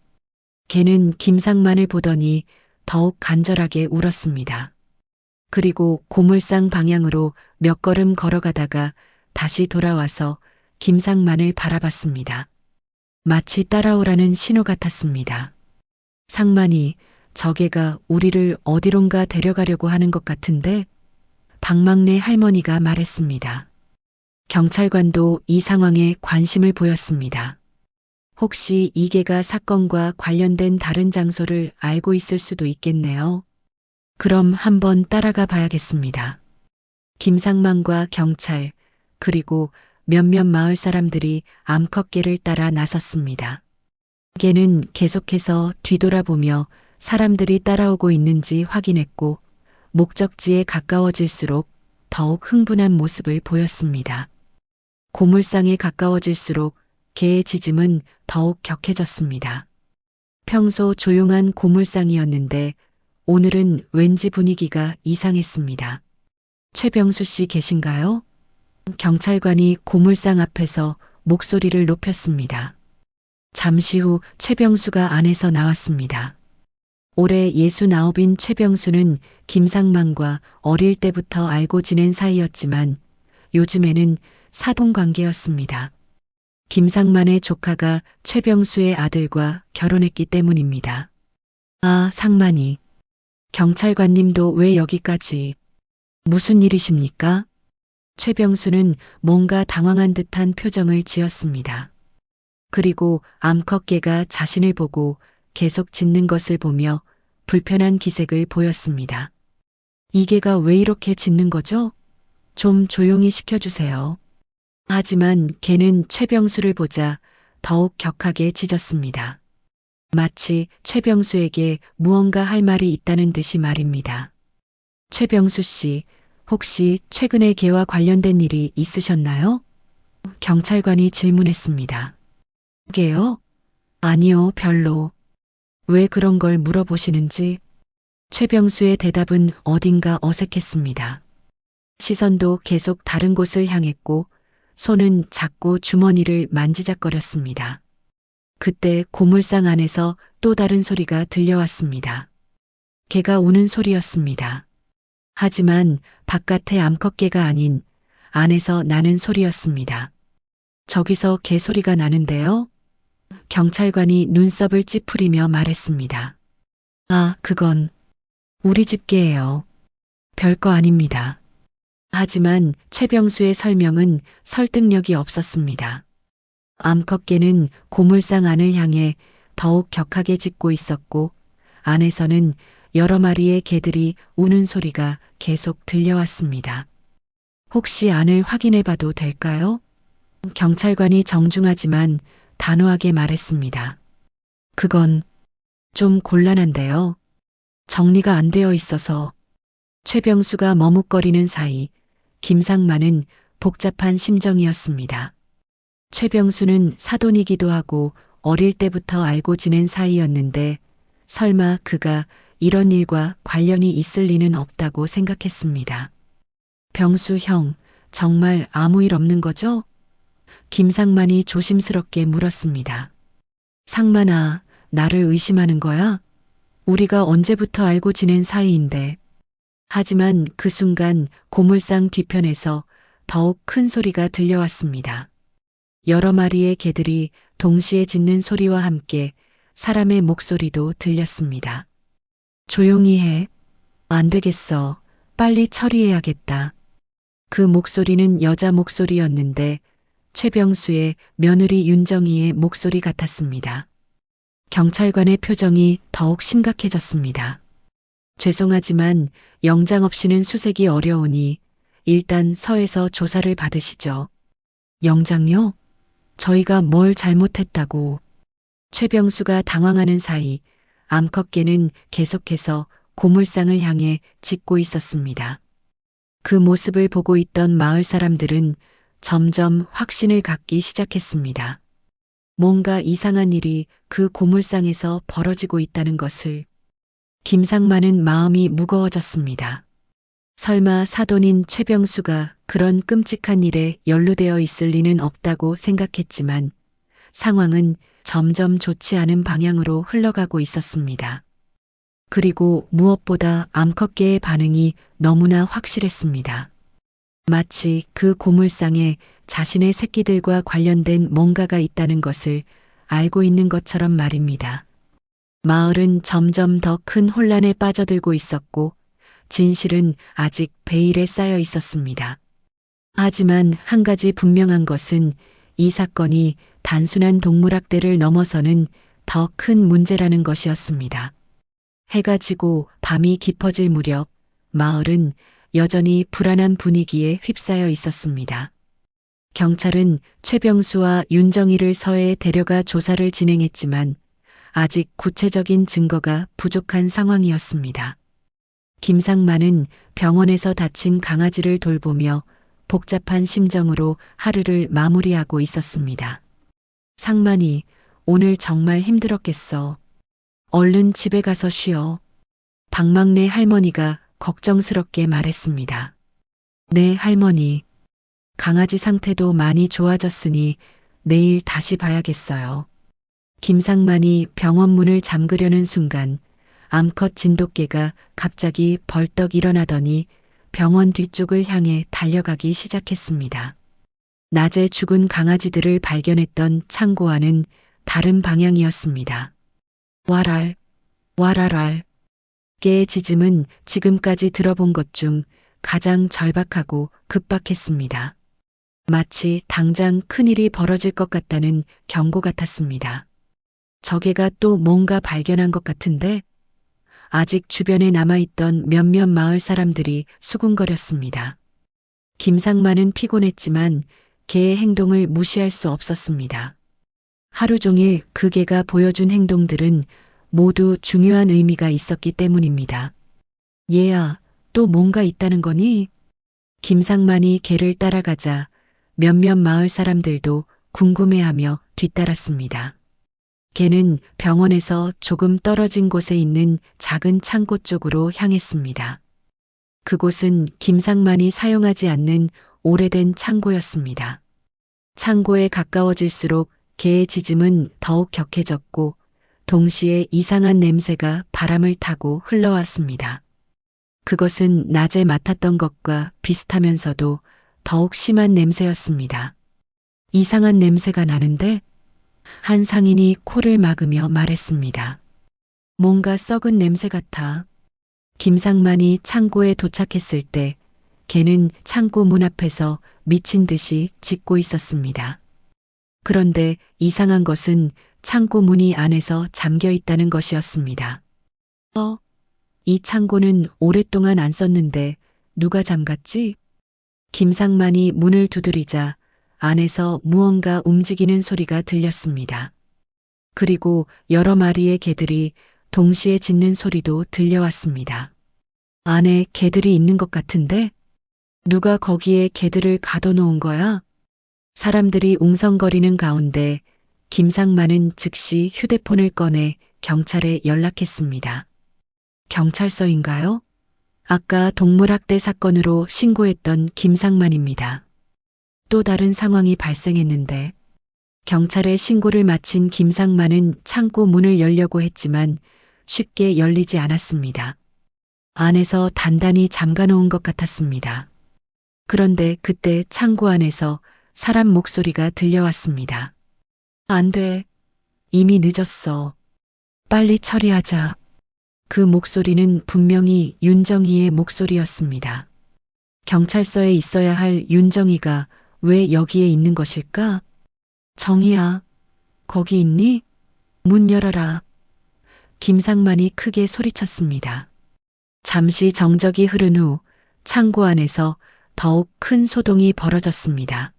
[SPEAKER 1] 개는 김상만을 보더니 더욱 간절하게 울었습니다. 그리고 고물상 방향으로 몇 걸음 걸어가다가 다시 돌아와서 김상만을 바라봤습니다. 마치 따라오라는 신호 같았습니다. 상만이 저 개가 우리를 어디론가 데려가려고 하는 것 같은데? 박막내 할머니가 말했습니다. 경찰관도 이 상황에 관심을 보였습니다. 혹시 이 개가 사건과 관련된 다른 장소를 알고 있을 수도 있겠네요. 그럼 한번 따라가 봐야겠습니다. 김상만과 경찰, 그리고 몇몇 마을 사람들이 암컷개를 따라 나섰습니다. 개는 계속해서 뒤돌아보며 사람들이 따라오고 있는지 확인했고 목적지에 가까워질수록 더욱 흥분한 모습을 보였습니다. 고물상에 가까워질수록 개의 짖음은 더욱 격해졌습니다. 평소 조용한 고물상이었는데 오늘은 왠지 분위기가 이상했습니다. 최병수 씨 계신가요? 경찰관이 고물상 앞에서 목소리를 높였습니다. 잠시 후 최병수가 안에서 나왔습니다. 올해 69인 최병수는 김상만과 어릴 때부터 알고 지낸 사이였지만 요즘에는 사돈관계였습니다. 김상만의 조카가 최병수의 아들과 결혼했기 때문입니다. 아, 상만이. 경찰관님도 왜 여기까지? 무슨 일이십니까? 최병수는 뭔가 당황한 듯한 표정을 지었습니다. 그리고 암컷개가 자신을 보고 계속 짖는 것을 보며 불편한 기색을 보였습니다. 이 개가 왜 이렇게 짖는 거죠? 좀 조용히 시켜주세요. 하지만 개는 최병수를 보자 더욱 격하게 짖었습니다. 마치 최병수에게 무언가 할 말이 있다는 듯이 말입니다. 최병수 씨, 혹시 최근에 개와 관련된 일이 있으셨나요? 경찰관이 질문했습니다. 개요? 아니요, 별로. 왜 그런 걸 물어보시는지? 최병수의 대답은 어딘가 어색했습니다. 시선도 계속 다른 곳을 향했고 손은 자꾸 주머니를 만지작거렸습니다. 그때 고물상 안에서 또 다른 소리가 들려왔습니다. 개가 우는 소리였습니다. 하지만 바깥의 암컷개가 아닌 안에서 나는 소리였습니다. 저기서 개 소리가 나는데요? 경찰관이 눈썹을 찌푸리며 말했습니다. 아, 그건 우리 집 개예요. 별거 아닙니다. 하지만 최병수의 설명은 설득력이 없었습니다. 암컷개는 고물상 안을 향해 더욱 격하게 짖고 있었고 안에서는 여러 마리의 개들이 우는 소리가 계속 들려왔습니다. 혹시 안을 확인해 봐도 될까요? 경찰관이 정중하지만 단호하게 말했습니다. 그건 좀 곤란한데요. 정리가 안 되어 있어서. 최병수가 머뭇거리는 사이 김상만은 복잡한 심정이었습니다. 최병수는 사돈이기도 하고 어릴 때부터 알고 지낸 사이였는데 설마 그가 이런 일과 관련이 있을 리는 없다고 생각했습니다. 병수 형, 정말 아무 일 없는 거죠? 김상만이 조심스럽게 물었습니다. 상만아, 나를 의심하는 거야? 우리가 언제부터 알고 지낸 사이인데. 하지만 그 순간 고물상 뒤편에서 더욱 큰 소리가 들려왔습니다. 여러 마리의 개들이 동시에 짖는 소리와 함께 사람의 목소리도 들렸습니다. 조용히 해. 안 되겠어. 빨리 처리해야겠다. 그 목소리는 여자 목소리였는데 최병수의 며느리 윤정희의 목소리 같았습니다. 경찰관의 표정이 더욱 심각해졌습니다. 죄송하지만 영장 없이는 수색이 어려우니 일단 서에서 조사를 받으시죠. 영장요? 저희가 뭘 잘못했다고. 최병수가 당황하는 사이 암컷개는 계속해서 고물상을 향해 짖고 있었습니다. 그 모습을 보고 있던 마을 사람들은 점점 확신을 갖기 시작했습니다. 뭔가 이상한 일이 그 고물상에서 벌어지고 있다는 것을. 김상만은 마음이 무거워졌습니다. 설마 사돈인 최병수가 그런 끔찍한 일에 연루되어 있을 리는 없다고 생각했지만 상황은 점점 좋지 않은 방향으로 흘러가고 있었습니다. 그리고 무엇보다 암컷개의 반응이 너무나 확실했습니다. 마치 그 고물상에 자신의 새끼들과 관련된 뭔가가 있다는 것을 알고 있는 것처럼 말입니다. 마을은 점점 더 큰 혼란에 빠져들고 있었고 진실은 아직 베일에 쌓여 있었습니다. 하지만 한 가지 분명한 것은 이 사건이 단순한 동물학대를 넘어서는 더 큰 문제라는 것이었습니다. 해가 지고 밤이 깊어질 무렵 마을은 여전히 불안한 분위기에 휩싸여 있었습니다. 경찰은 최병수와 윤정희를 서해에 데려가 조사를 진행했지만 아직 구체적인 증거가 부족한 상황이었습니다. 김상만은 병원에서 다친 강아지를 돌보며 복잡한 심정으로 하루를 마무리하고 있었습니다. 상만이, 오늘 정말 힘들었겠어. 얼른 집에 가서 쉬어. 박막내 할머니가 걱정스럽게 말했습니다. 네, 할머니. 강아지 상태도 많이 좋아졌으니 내일 다시 봐야겠어요. 김상만이 병원 문을 잠그려는 순간 암컷 진돗개가 갑자기 벌떡 일어나더니 병원 뒤쪽을 향해 달려가기 시작했습니다. 낮에 죽은 강아지들을 발견했던 창고와는 다른 방향이었습니다. 와랄, 와랄랄. 개의 짖음은 지금까지 들어본 것 중 가장 절박하고 급박했습니다. 마치 당장 큰일이 벌어질 것 같다는 경고 같았습니다. 저 개가 또 뭔가 발견한 것 같은데 아직 주변에 남아있던 몇몇 마을 사람들이 수군거렸습니다. 김상만은 피곤했지만 개의 행동을 무시할 수 없었습니다. 하루 종일 그 개가 보여준 행동들은 모두 중요한 의미가 있었기 때문입니다. 얘야, 또 뭔가 있다는 거니? 김상만이 개를 따라가자 몇몇 마을 사람들도 궁금해하며 뒤따랐습니다. 개는 병원에서 조금 떨어진 곳에 있는 작은 창고 쪽으로 향했습니다. 그곳은 김상만이 사용하지 않는 오래된 창고였습니다. 창고에 가까워질수록 개의 짖음은 더욱 격해졌고 동시에 이상한 냄새가 바람을 타고 흘러왔습니다. 그것은 낮에 맡았던 것과 비슷하면서도 더욱 심한 냄새였습니다. 이상한 냄새가 나는데? 한 상인이 코를 막으며 말했습니다. 뭔가 썩은 냄새 같아. 김상만이 창고에 도착했을 때 개는 창고 문 앞에서 미친 듯이 짖고 있었습니다. 그런데 이상한 것은 창고 문이 안에서 잠겨 있다는 것이었습니다. 이 창고는 오랫동안 안 썼는데 누가 잠갔지? 김상만이 문을 두드리자 안에서 무언가 움직이는 소리가 들렸습니다. 그리고 여러 마리의 개들이 동시에 짖는 소리도 들려왔습니다. 안에 개들이 있는 것 같은데? 누가 거기에 개들을 가둬놓은 거야? 사람들이 웅성거리는 가운데 김상만은 즉시 휴대폰을 꺼내 경찰에 연락했습니다. 경찰서인가요? 아까 동물학대 사건으로 신고했던 김상만입니다. 또 다른 상황이 발생했는데 경찰에 신고를 마친 김상만은 창고 문을 열려고 했지만 쉽게 열리지 않았습니다. 안에서 단단히 잠가놓은 것 같았습니다. 그런데 그때 창고 안에서 사람 목소리가 들려왔습니다. 안 돼. 이미 늦었어. 빨리 처리하자. 그 목소리는 분명히 윤정희의 목소리였습니다. 경찰서에 있어야 할 윤정희가 왜 여기에 있는 것일까? 정희야, 거기 있니? 문 열어라. 김상만이 크게 소리쳤습니다. 잠시 정적이 흐른 후 창고 안에서 더욱 큰 소동이 벌어졌습니다.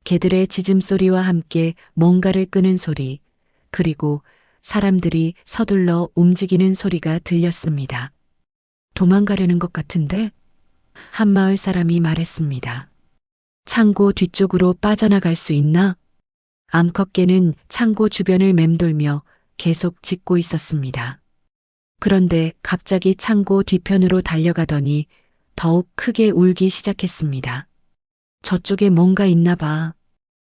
[SPEAKER 1] 개들의 짖음소리와 함께 뭔가를 끄는 소리, 그리고 사람들이 서둘러 움직이는 소리가 들렸습니다. 도망가려는 것 같은데? 한 마을 사람이 말했습니다. 창고 뒤쪽으로 빠져나갈 수 있나? 암컷개는 창고 주변을 맴돌며 계속 짖고 있었습니다. 그런데 갑자기 창고 뒤편으로 달려가더니 더욱 크게 울기 시작했습니다. 저쪽에 뭔가 있나 봐.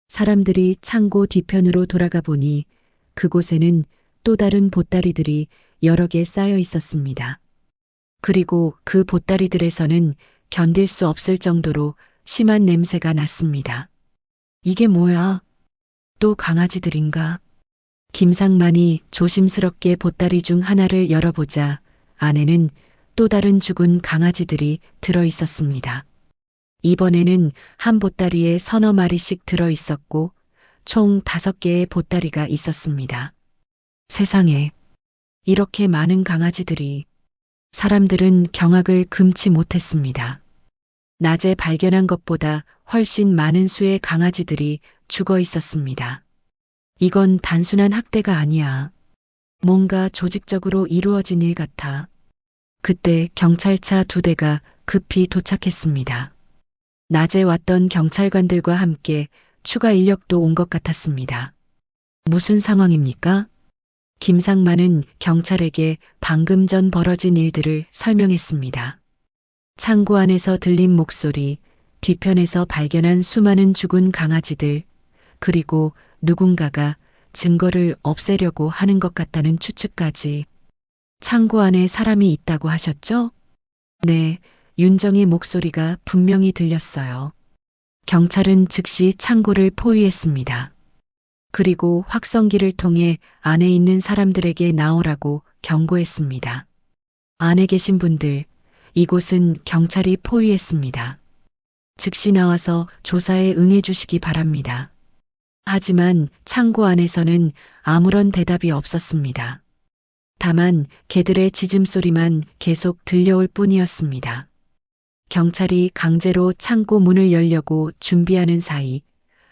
[SPEAKER 1] 사람들이 창고 뒤편으로 돌아가 보니 그곳에는 또 다른 보따리들이 여러 개 쌓여 있었습니다. 그리고 그 보따리들에서는 견딜 수 없을 정도로 심한 냄새가 났습니다. 이게 뭐야? 또 강아지들인가? 김상만이 조심스럽게 보따리 중 하나를 열어보자 안에는 또 다른 죽은 강아지들이 들어 있었습니다. 이번에는 한 보따리에 서너 마리씩 들어 있었고 총 5개의 보따리가 있었습니다. 세상에, 이렇게 많은 강아지들이. 사람들은 경악을 금치 못했습니다. 낮에 발견한 것보다 훨씬 많은 수의 강아지들이 죽어 있었습니다. 이건 단순한 학대가 아니야. 뭔가 조직적으로 이루어진 일 같아. 그때 경찰차 2대가 급히 도착했습니다. 낮에 왔던 경찰관들과 함께 추가 인력도 온 것 같았습니다. 무슨 상황입니까? 김상만은 경찰에게 방금 전 벌어진 일들을 설명했습니다. 창고 안에서 들린 목소리, 뒤편에서 발견한 수많은 죽은 강아지들, 그리고 누군가가 증거를 없애려고 하는 것 같다는 추측까지. 창고 안에 사람이 있다고 하셨죠? 네, 윤정의 목소리가 분명히 들렸어요. 경찰은 즉시 창고를 포위했습니다. 그리고 확성기를 통해 안에 있는 사람들에게 나오라고 경고했습니다. 안에 계신 분들, 이곳은 경찰이 포위했습니다. 즉시 나와서 조사에 응해 주시기 바랍니다. 하지만 창고 안에서는 아무런 대답이 없었습니다. 다만 개들의 짖음소리만 계속 들려올 뿐이었습니다. 경찰이 강제로 창고 문을 열려고 준비하는 사이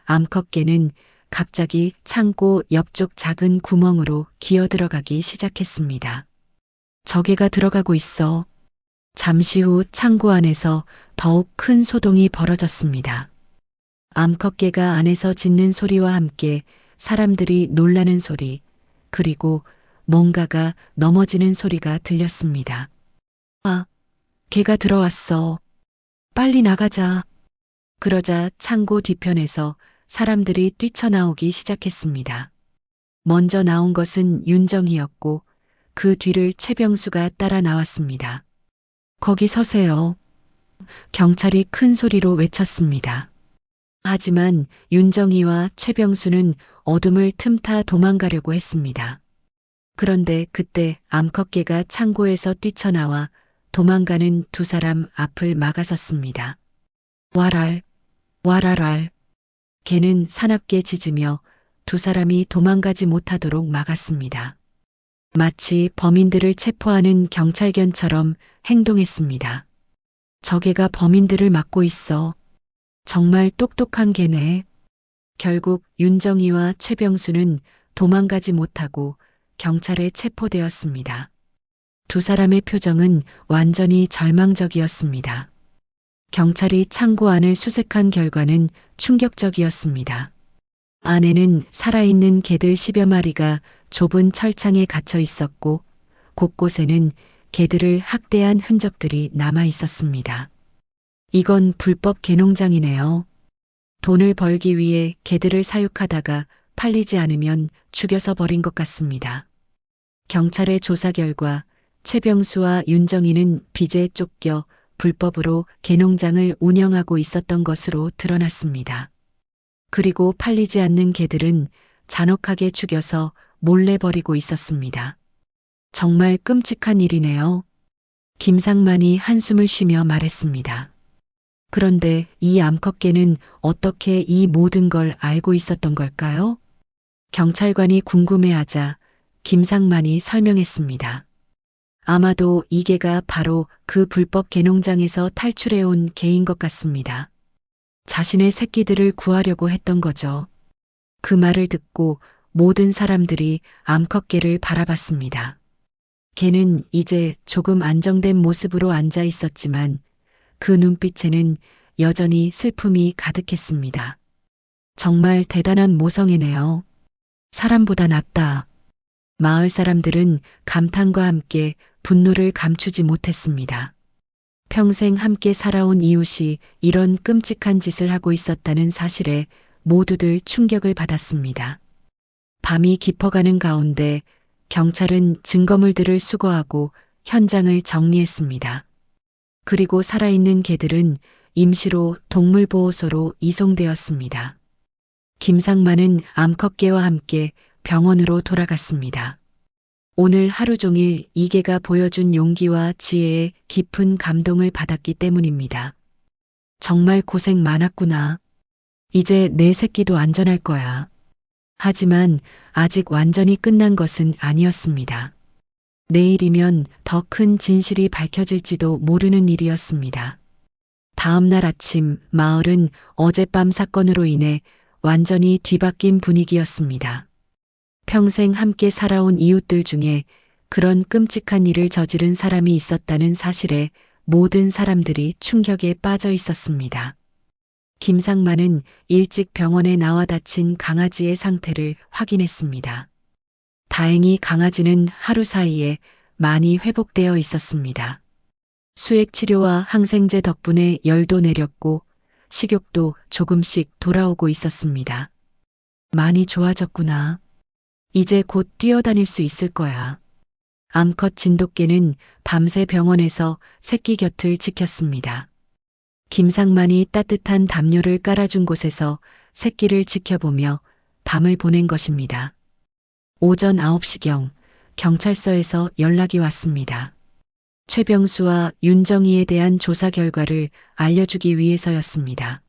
[SPEAKER 1] 암컷개는 갑자기 창고 옆쪽 작은 구멍으로 기어들어가기 시작했습니다. 저개가 들어가고 있어. 잠시 후 창고 안에서 더욱 큰 소동이 벌어졌습니다. 암컷개가 안에서 짖는 소리와 함께 사람들이 놀라는 소리, 그리고 뭔가가 넘어지는 소리가 들렸습니다. 아, 개가 들어왔어. 빨리 나가자. 그러자 창고 뒤편에서 사람들이 뛰쳐나오기 시작했습니다. 먼저 나온 것은 윤정이었고 그 뒤를 최병수가 따라 나왔습니다. 거기 서세요. 경찰이 큰 소리로 외쳤습니다. 하지만 윤정이와 최병수는 어둠을 틈타 도망가려고 했습니다. 그런데 그때 암컷개가 창고에서 뛰쳐나와 도망가는 2사람 앞을 막아섰습니다. 와랄, 와랄랄. 개는 사납게 짖으며 2사람이 도망가지 못하도록 막았습니다. 마치 범인들을 체포하는 경찰견처럼 행동했습니다. 저 개가 범인들을 막고 있어. 정말 똑똑한 개네. 결국 윤정이와 최병수는 도망가지 못하고 경찰에 체포되었습니다. 2사람의 표정은 완전히 절망적이었습니다. 경찰이 창고 안을 수색한 결과는 충격적이었습니다. 안에는 살아있는 개들 10여 마리가 좁은 철창에 갇혀 있었고 곳곳에는 개들을 학대한 흔적들이 남아 있었습니다. 이건 불법 개농장이네요. 돈을 벌기 위해 개들을 사육하다가 팔리지 않으면 죽여서 버린 것 같습니다. 경찰의 조사 결과 최병수와 윤정이는 빚에 쫓겨 불법으로 개농장을 운영하고 있었던 것으로 드러났습니다. 그리고 팔리지 않는 개들은 잔혹하게 죽여서 몰래 버리고 있었습니다. 정말 끔찍한 일이네요. 김상만이 한숨을 쉬며 말했습니다. 그런데 이 암컷개는 어떻게 이 모든 걸 알고 있었던 걸까요? 경찰관이 궁금해하자 김상만이 설명했습니다. 아마도 이계가 바로 그 불법 개농장에서 탈출해온 개인 것 같습니다. 자신의 새끼들을 구하려고 했던 거죠. 그 말을 듣고 모든 사람들이 암컷개를 바라봤습니다. 개는 이제 조금 안정된 모습으로 앉아 있었지만 그 눈빛에는 여전히 슬픔이 가득했습니다. 정말 대단한 모성애네요. 사람보다 낫다. 마을 사람들은 감탄과 함께 분노를 감추지 못했습니다. 평생 함께 살아온 이웃이 이런 끔찍한 짓을 하고 있었다는 사실에 모두들 충격을 받았습니다. 밤이 깊어가는 가운데 경찰은 증거물들을 수거하고 현장을 정리했습니다. 그리고 살아있는 개들은 임시로 동물보호소로 이송되었습니다. 김상만은 암컷개와 함께 병원으로 돌아갔습니다. 오늘 하루 종일 이계가 보여준 용기와 지혜에 깊은 감동을 받았기 때문입니다. 정말 고생 많았구나. 이제 내 새끼도 안전할 거야. 하지만 아직 완전히 끝난 것은 아니었습니다. 내일이면 더 큰 진실이 밝혀질지도 모르는 일이었습니다. 다음 날 아침 마을은 어젯밤 사건으로 인해 완전히 뒤바뀐 분위기였습니다. 평생 함께 살아온 이웃들 중에 그런 끔찍한 일을 저지른 사람이 있었다는 사실에 모든 사람들이 충격에 빠져 있었습니다. 김상만은 일찍 병원에 나와 다친 강아지의 상태를 확인했습니다. 다행히 강아지는 하루 사이에 많이 회복되어 있었습니다. 수액 치료와 항생제 덕분에 열도 내렸고 식욕도 조금씩 돌아오고 있었습니다. 많이 좋아졌구나. 이제 곧 뛰어다닐 수 있을 거야. 암컷 진돗개는 밤새 병원에서 새끼 곁을 지켰습니다. 김상만이 따뜻한 담요를 깔아준 곳에서 새끼를 지켜보며 밤을 보낸 것입니다. 오전 9시경 경찰서에서 연락이 왔습니다. 최병수와 윤정희에 대한 조사 결과를 알려주기 위해서였습니다.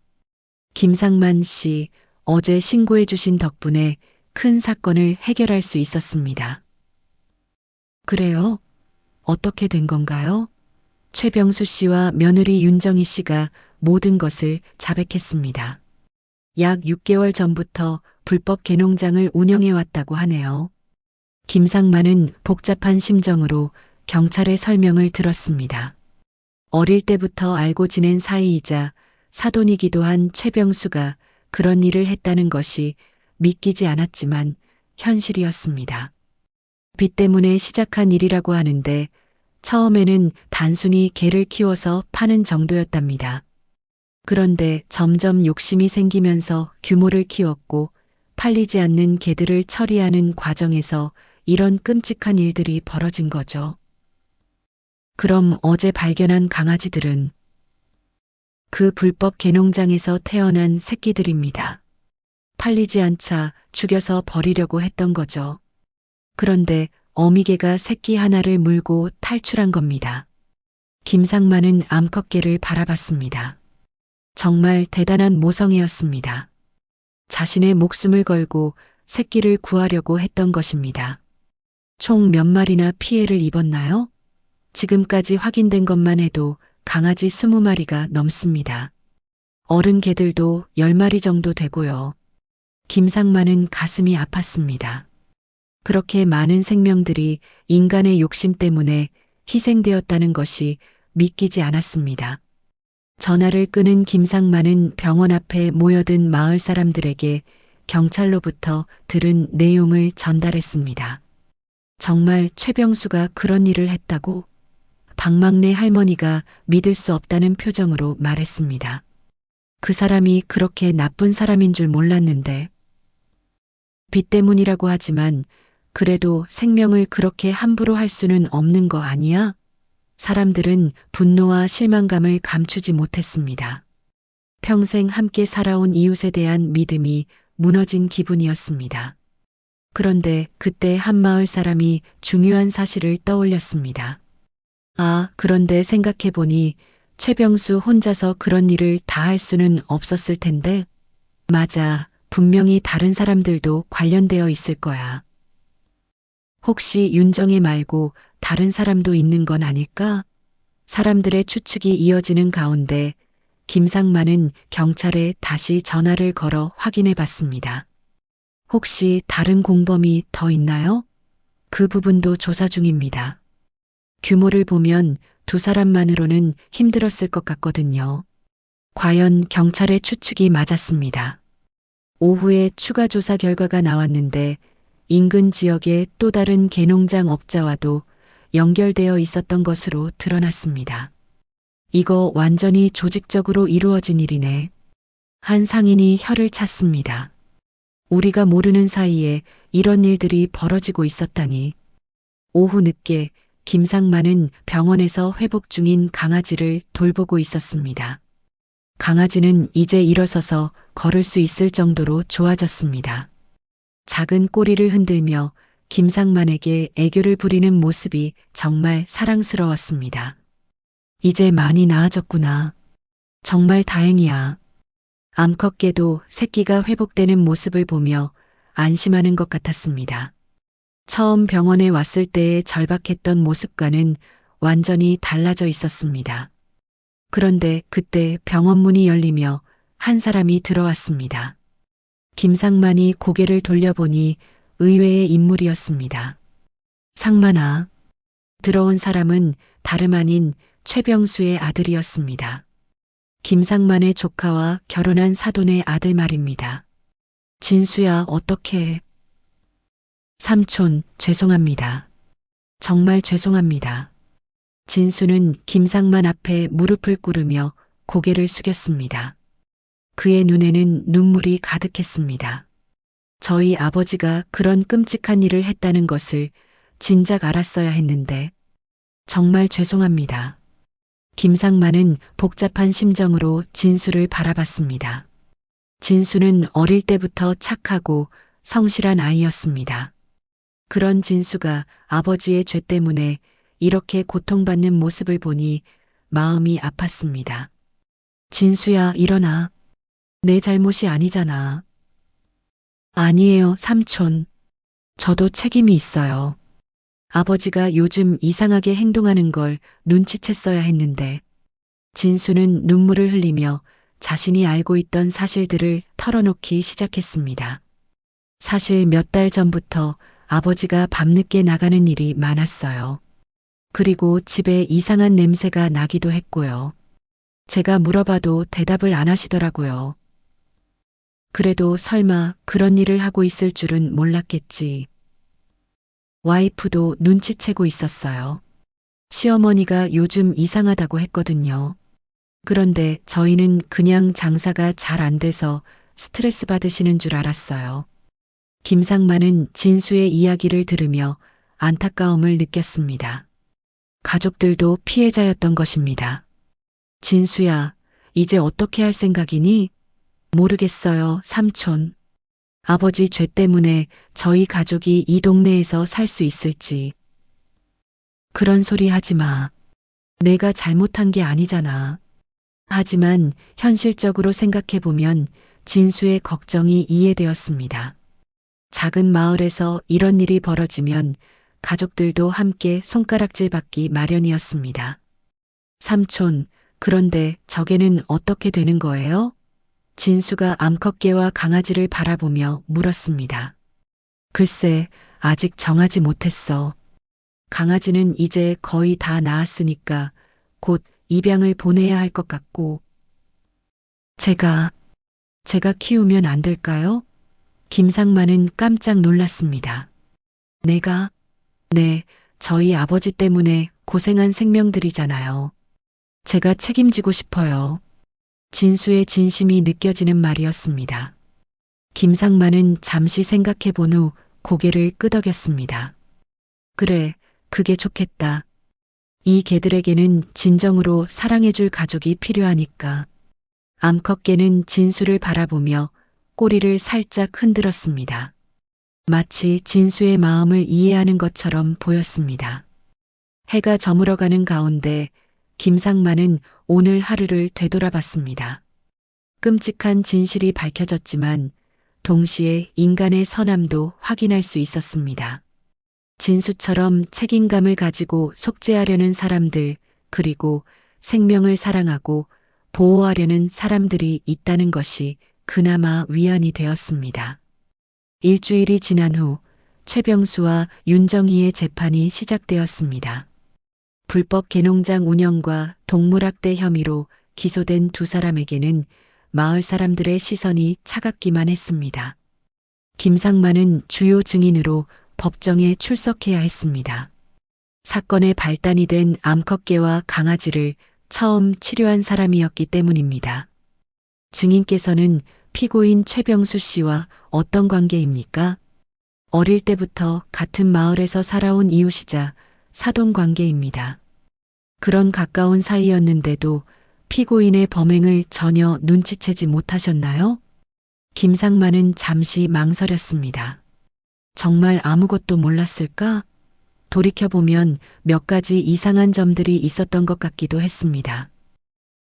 [SPEAKER 1] 김상만 씨, 어제 신고해 주신 덕분에 큰 사건을 해결할 수 있었습니다. 그래요? 어떻게 된 건가요? 최병수 씨와 며느리 윤정희 씨가 모든 것을 자백했습니다. 약 6개월 전부터 불법 개농장을 운영해 왔다고 하네요. 김상만은 복잡한 심정으로 경찰의 설명을 들었습니다. 어릴 때부터 알고 지낸 사이이자 사돈이기도 한 최병수가 그런 일을 했다는 것이 믿기지 않았지만 현실이었습니다. 빚 때문에 시작한 일이라고 하는데 처음에는 단순히 개를 키워서 파는 정도였답니다. 그런데 점점 욕심이 생기면서 규모를 키웠고 팔리지 않는 개들을 처리하는 과정에서 이런 끔찍한 일들이 벌어진 거죠. 그럼 어제 발견한 강아지들은 그 불법 개농장에서 태어난 새끼들입니다. 팔리지 않자 죽여서 버리려고 했던 거죠. 그런데 어미개가 새끼 하나를 물고 탈출한 겁니다. 김상만은 암컷개를 바라봤습니다. 정말 대단한 모성애였습니다. 자신의 목숨을 걸고 새끼를 구하려고 했던 것입니다. 총 몇 마리나 피해를 입었나요? 지금까지 확인된 것만 해도 강아지 20마리가 넘습니다. 어른 개들도 10마리 정도 되고요. 김상만은 가슴이 아팠습니다. 그렇게 많은 생명들이 인간의 욕심 때문에 희생되었다는 것이 믿기지 않았습니다. 전화를 끊은 김상만은 병원 앞에 모여든 마을 사람들에게 경찰로부터 들은 내용을 전달했습니다. 정말 최병수가 그런 일을 했다고? 박막내 할머니가 믿을 수 없다는 표정으로 말했습니다. 그 사람이 그렇게 나쁜 사람인 줄 몰랐는데. 빚 때문이라고 하지만 그래도 생명을 그렇게 함부로 할 수는 없는 거 아니야? 사람들은 분노와 실망감을 감추지 못했습니다. 평생 함께 살아온 이웃에 대한 믿음이 무너진 기분이었습니다. 그런데 그때 한 마을 사람이 중요한 사실을 떠올렸습니다. 아, 그런데 생각해보니 최병수 혼자서 그런 일을 다 할 수는 없었을 텐데. 맞아, 분명히 다른 사람들도 관련되어 있을 거야. 혹시 윤정희 말고 다른 사람도 있는 건 아닐까? 사람들의 추측이 이어지는 가운데 김상만은 경찰에 다시 전화를 걸어 확인해 봤습니다. 혹시 다른 공범이 더 있나요? 그 부분도 조사 중입니다. 규모를 보면 두 사람만으로는 힘들었을 것 같거든요. 과연 경찰의 추측이 맞았습니다. 오후에 추가 조사 결과가 나왔는데 인근 지역의 또 다른 개농장 업자와도 연결되어 있었던 것으로 드러났습니다. 이거 완전히 조직적으로 이루어진 일이네. 한 상인이 혀를 찼습니다. 우리가 모르는 사이에 이런 일들이 벌어지고 있었다니. 오후 늦게 김상만은 병원에서 회복 중인 강아지를 돌보고 있었습니다. 강아지는 이제 일어서서 걸을 수 있을 정도로 좋아졌습니다. 작은 꼬리를 흔들며 김상만에게 애교를 부리는 모습이 정말 사랑스러웠습니다. 이제 많이 나아졌구나. 정말 다행이야. 암컷개도 새끼가 회복되는 모습을 보며 안심하는 것 같았습니다. 처음 병원에 왔을 때의 절박했던 모습과는 완전히 달라져 있었습니다. 그런데 그때 병원 문이 열리며 한 사람이 들어왔습니다. 김상만이 고개를 돌려보니 의외의 인물이었습니다. 상만아. 들어온 사람은 다름 아닌 최병수의 아들이었습니다. 김상만의 조카와 결혼한 사돈의 아들 말입니다. 진수야, 어떻게? 삼촌, 죄송합니다. 정말 죄송합니다. 진수는 김상만 앞에 무릎을 꿇으며 고개를 숙였습니다. 그의 눈에는 눈물이 가득했습니다. 저희 아버지가 그런 끔찍한 일을 했다는 것을 진작 알았어야 했는데 정말 죄송합니다. 김상만은 복잡한 심정으로 진수를 바라봤습니다. 진수는 어릴 때부터 착하고 성실한 아이였습니다. 그런 진수가 아버지의 죄 때문에 이렇게 고통받는 모습을 보니 마음이 아팠습니다. 진수야, 일어나. 내 잘못이 아니잖아. 아니에요, 삼촌. 저도 책임이 있어요. 아버지가 요즘 이상하게 행동하는 걸 눈치챘어야 했는데. 진수는 눈물을 흘리며 자신이 알고 있던 사실들을 털어놓기 시작했습니다. 사실 몇 달 전부터 아버지가 밤늦게 나가는 일이 많았어요. 그리고 집에 이상한 냄새가 나기도 했고요. 제가 물어봐도 대답을 안 하시더라고요. 그래도 설마 그런 일을 하고 있을 줄은 몰랐겠지. 와이프도 눈치채고 있었어요. 시어머니가 요즘 이상하다고 했거든요. 그런데 저희는 그냥 장사가 잘 안 돼서 스트레스 받으시는 줄 알았어요. 김상만은 진수의 이야기를 들으며 안타까움을 느꼈습니다. 가족들도 피해자였던 것입니다. 진수야, 이제 어떻게 할 생각이니? 모르겠어요, 삼촌. 아버지 죄 때문에 저희 가족이 이 동네에서 살 수 있을지. 그런 소리 하지 마. 내가 잘못한 게 아니잖아. 하지만 현실적으로 생각해보면 진수의 걱정이 이해되었습니다. 작은 마을에서 이런 일이 벌어지면 가족들도 함께 손가락질 받기 마련이었습니다. 삼촌, 그런데 저게는 어떻게 되는 거예요? 진수가 암컷개와 강아지를 바라보며 물었습니다. 글쎄, 아직 정하지 못했어. 강아지는 이제 거의 다 나았으니까 곧 입양을 보내야 할 것 같고. 제가 키우면 안 될까요? 김상만은 깜짝 놀랐습니다. 내가? 네, 저희 아버지 때문에 고생한 생명들이잖아요. 제가 책임지고 싶어요. 진수의 진심이 느껴지는 말이었습니다. 김상만은 잠시 생각해 본 후 고개를 끄덕였습니다. 그래, 그게 좋겠다. 이 개들에게는 진정으로 사랑해줄 가족이 필요하니까. 암컷개는 진수를 바라보며 꼬리를 살짝 흔들었습니다. 마치 진수의 마음을 이해하는 것처럼 보였습니다. 해가 저물어가는 가운데 김상만은 오늘 하루를 되돌아봤습니다. 끔찍한 진실이 밝혀졌지만 동시에 인간의 선함도 확인할 수 있었습니다. 진수처럼 책임감을 가지고 속죄하려는 사람들, 그리고 생명을 사랑하고 보호하려는 사람들이 있다는 것이 그나마 위안이 되었습니다. 일주일이 지난 후 최병수와 윤정희의 재판이 시작되었습니다. 불법 개농장 운영과 동물학대 혐의로 기소된 두 사람에게는 마을 사람들의 시선이 차갑기만 했습니다. 김상만은 주요 증인으로 법정에 출석해야 했습니다. 사건의 발단이 된 암컷개와 강아지를 처음 치료한 사람이었기 때문입니다. 증인께서는 피고인 최병수 씨와 어떤 관계입니까? 어릴 때부터 같은 마을에서 살아온 이웃이자 사돈 관계입니다. 그런 가까운 사이였는데도 피고인의 범행을 전혀 눈치채지 못하셨나요? 김상만은 잠시 망설였습니다. 정말 아무것도 몰랐을까? 돌이켜보면 몇 가지 이상한 점들이 있었던 것 같기도 했습니다.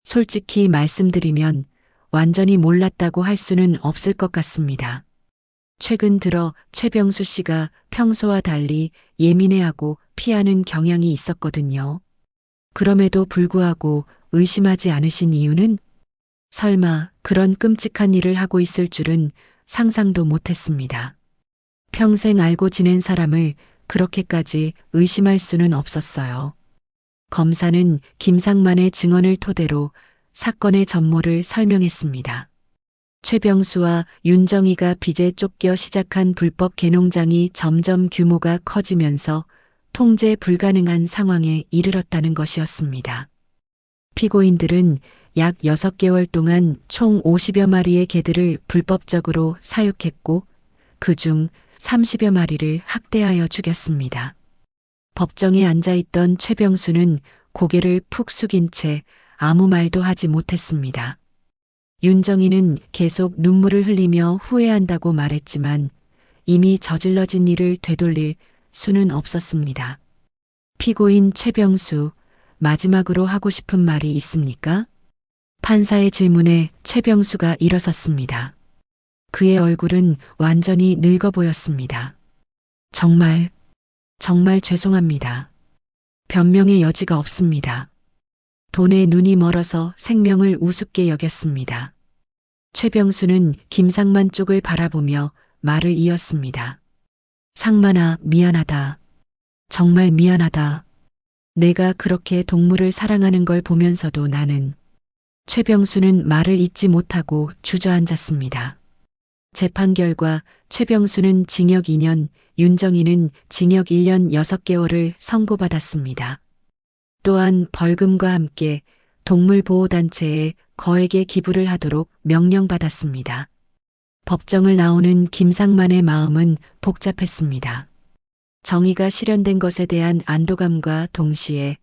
[SPEAKER 1] 솔직히 말씀드리면 완전히 몰랐다고 할 수는 없을 것 같습니다. 최근 들어 최병수 씨가 평소와 달리 예민해하고 피하는 경향이 있었거든요. 그럼에도 불구하고 의심하지 않으신 이유는? 설마 그런 끔찍한 일을 하고 있을 줄은 상상도 못했습니다. 평생 알고 지낸 사람을 그렇게까지 의심할 수는 없었어요. 검사는 김상만의 증언을 토대로 사건의 전모를 설명했습니다. 최병수와 윤정희가 빚에 쫓겨 시작한 불법 개농장이 점점 규모가 커지면서 통제 불가능한 상황에 이르렀다는 것이었습니다. 피고인들은 약 6개월 동안 총 50여 마리의 개들을 불법적으로 사육했고 그중 30여 마리를 학대하여 죽였습니다. 법정에 앉아있던 최병수는 고개를 푹 숙인 채 아무 말도 하지 못했습니다. 윤정희는 계속 눈물을 흘리며 후회한다고 말했지만 이미 저질러진 일을 되돌릴 수는 없었습니다. 피고인 최병수, 마지막으로 하고 싶은 말이 있습니까? 판사의 질문에 최병수가 일어섰습니다. 그의 얼굴은 완전히 늙어 보였습니다. 정말 죄송합니다. 변명의 여지가 없습니다. 돈에 눈이 멀어서 생명을 우습게 여겼습니다. 최병수는 김상만 쪽을 바라보며 말을 이었습니다. 상만아, 미안하다. 정말 미안하다. 내가 그렇게 동물을 사랑하는 걸 보면서도 나는. 최병수는 말을 잇지 못하고 주저앉았습니다. 재판 결과 최병수는 징역 2년, 윤정희는 징역 1년 6개월을 선고받았습니다. 또한 벌금과 함께 동물보호단체에 거액의 기부를 하도록 명령받았습니다. 법정을 나오는 김상만의 마음은 복잡했습니다. 정의가 실현된 것에 대한 안도감과 동시에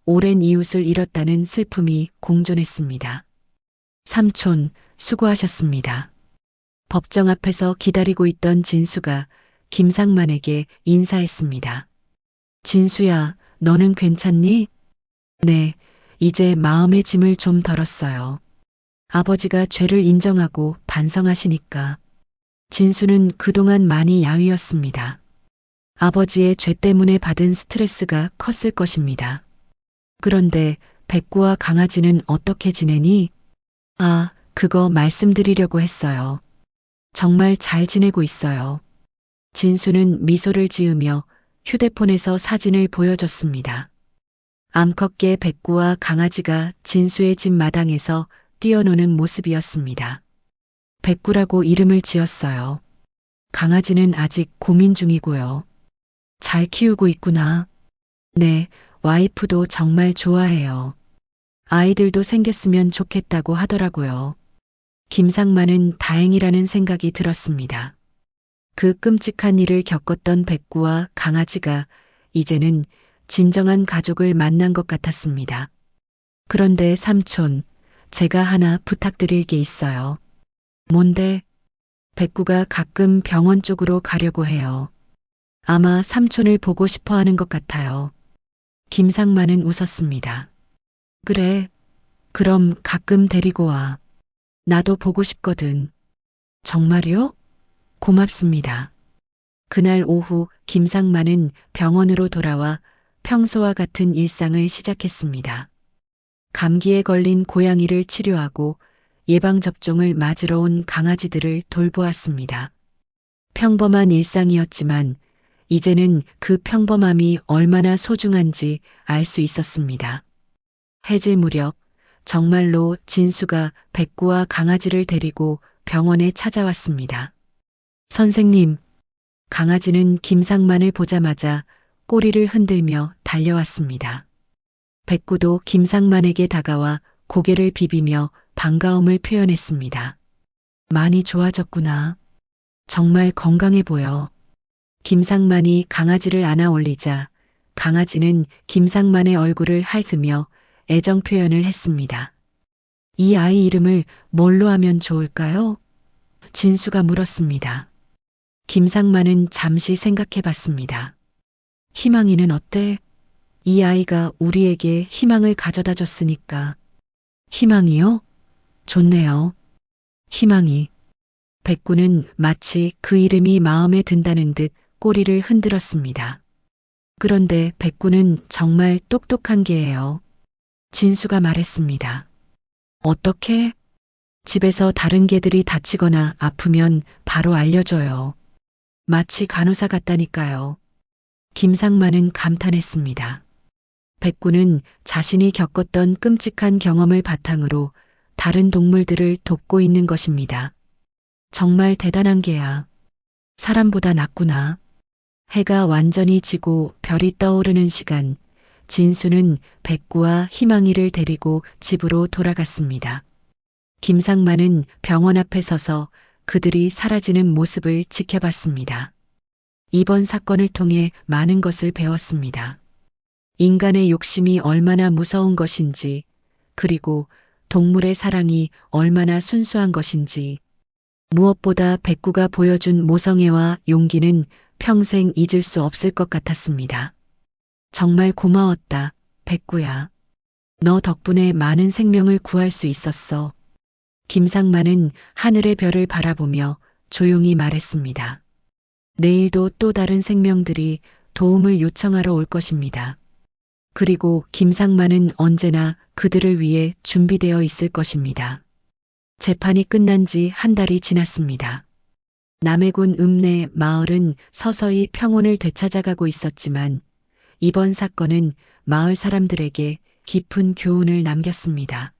[SPEAKER 1] 오랜 이웃을 잃었다는 슬픔이 공존했습니다. 삼촌, 수고하셨습니다. 법정 앞에서 기다리고 있던 진수가 김상만에게 인사했습니다. 진수야, 너는 괜찮니? 네, 이제 마음의 짐을 좀 덜었어요. 아버지가 죄를 인정하고 반성하시니까. 진수는 그동안 많이 야위었습니다. 아버지의 죄 때문에 받은 스트레스가 컸을 것입니다. 그런데 백구와 강아지는 어떻게 지내니? 아, 그거 말씀드리려고 했어요. 정말 잘 지내고 있어요. 진수는 미소를 지으며 휴대폰에서 사진을 보여줬습니다. 암컷개 백구와 강아지가 진수의 집 마당에서 뛰어노는 모습이었습니다. 백구라고 이름을 지었어요. 강아지는 아직 고민 중이고요. 잘 키우고 있구나. 네, 와이프도 정말 좋아해요. 아이들도 생겼으면 좋겠다고 하더라고요. 김상만은 다행이라는 생각이 들었습니다. 그 끔찍한 일을 겪었던 백구와 강아지가 이제는 진정한 가족을 만난 것 같았습니다. 그런데 삼촌, 제가 하나 부탁드릴 게 있어요. 뭔데? 백구가 가끔 병원 쪽으로 가려고 해요. 아마 삼촌을 보고 싶어 하는 것 같아요. 김상만은 웃었습니다. 그래, 그럼 가끔 데리고 와. 나도 보고 싶거든. 정말요? 고맙습니다. 그날 오후 김상만은 병원으로 돌아와 평소와 같은 일상을 시작했습니다. 감기에 걸린 고양이를 치료하고 예방접종을 맞으러 온 강아지들을 돌보았습니다. 평범한 일상이었지만 이제는 그 평범함이 얼마나 소중한지 알 수 있었습니다. 해질 무렵 정말로 진수가 백구와 강아지를 데리고 병원에 찾아왔습니다. 선생님, 강아지는 김상만을 보자마자 꼬리를 흔들며 달려왔습니다. 백구도 김상만에게 다가와 고개를 비비며 반가움을 표현했습니다. 많이 좋아졌구나. 정말 건강해 보여. 김상만이 강아지를 안아 올리자 강아지는 김상만의 얼굴을 핥으며 애정 표현을 했습니다. 이 아이 이름을 뭘로 하면 좋을까요? 진수가 물었습니다. 김상만은 잠시 생각해 봤습니다. 희망이는 어때? 이 아이가 우리에게 희망을 가져다 줬으니까. 희망이요? 좋네요. 희망이. 백구는 마치 그 이름이 마음에 든다는 듯 꼬리를 흔들었습니다. 그런데 백구는 정말 똑똑한 개예요. 진수가 말했습니다. 어떻게? 집에서 다른 개들이 다치거나 아프면 바로 알려줘요. 마치 간호사 같다니까요. 김상만은 감탄했습니다. 백구는 자신이 겪었던 끔찍한 경험을 바탕으로 다른 동물들을 돕고 있는 것입니다. 정말 대단한 개야. 사람보다 낫구나. 해가 완전히 지고 별이 떠오르는 시간, 진수는 백구와 희망이를 데리고 집으로 돌아갔습니다. 김상만은 병원 앞에 서서 그들이 사라지는 모습을 지켜봤습니다. 이번 사건을 통해 많은 것을 배웠습니다. 인간의 욕심이 얼마나 무서운 것인지, 그리고 동물의 사랑이 얼마나 순수한 것인지, 무엇보다 백구가 보여준 모성애와 용기는 평생 잊을 수 없을 것 같았습니다. 정말 고마웠다, 백구야. 너 덕분에 많은 생명을 구할 수 있었어. 김상만은 하늘의 별을 바라보며 조용히 말했습니다. 내일도 또 다른 생명들이 도움을 요청하러 올 것입니다. 그리고 김상만은 언제나 그들을 위해 준비되어 있을 것입니다. 재판이 끝난 지 한 달이 지났습니다. 남해군 읍내 마을은 서서히 평온을 되찾아가고 있었지만 이번 사건은 마을 사람들에게 깊은 교훈을 남겼습니다.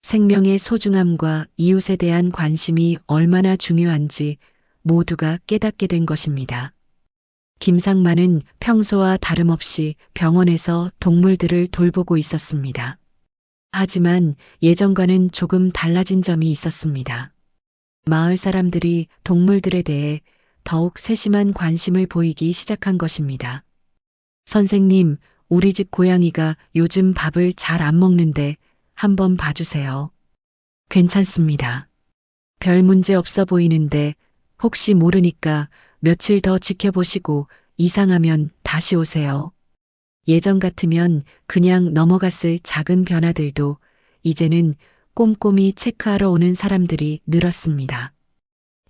[SPEAKER 1] 생명의 소중함과 이웃에 대한 관심이 얼마나 중요한지 모두가 깨닫게 된 것입니다. 김상만은 평소와 다름없이 병원에서 동물들을 돌보고 있었습니다. 하지만 예전과는 조금 달라진 점이 있었습니다. 마을 사람들이 동물들에 대해 더욱 세심한 관심을 보이기 시작한 것입니다. 선생님, 우리 집 고양이가 요즘 밥을 잘 안 먹는데 한번 봐주세요. 괜찮습니다. 별 문제 없어 보이는데 혹시 모르니까 며칠 더 지켜보시고 이상하면 다시 오세요. 예전 같으면 그냥 넘어갔을 작은 변화들도 이제는 꼼꼼히 체크하러 오는 사람들이 늘었습니다.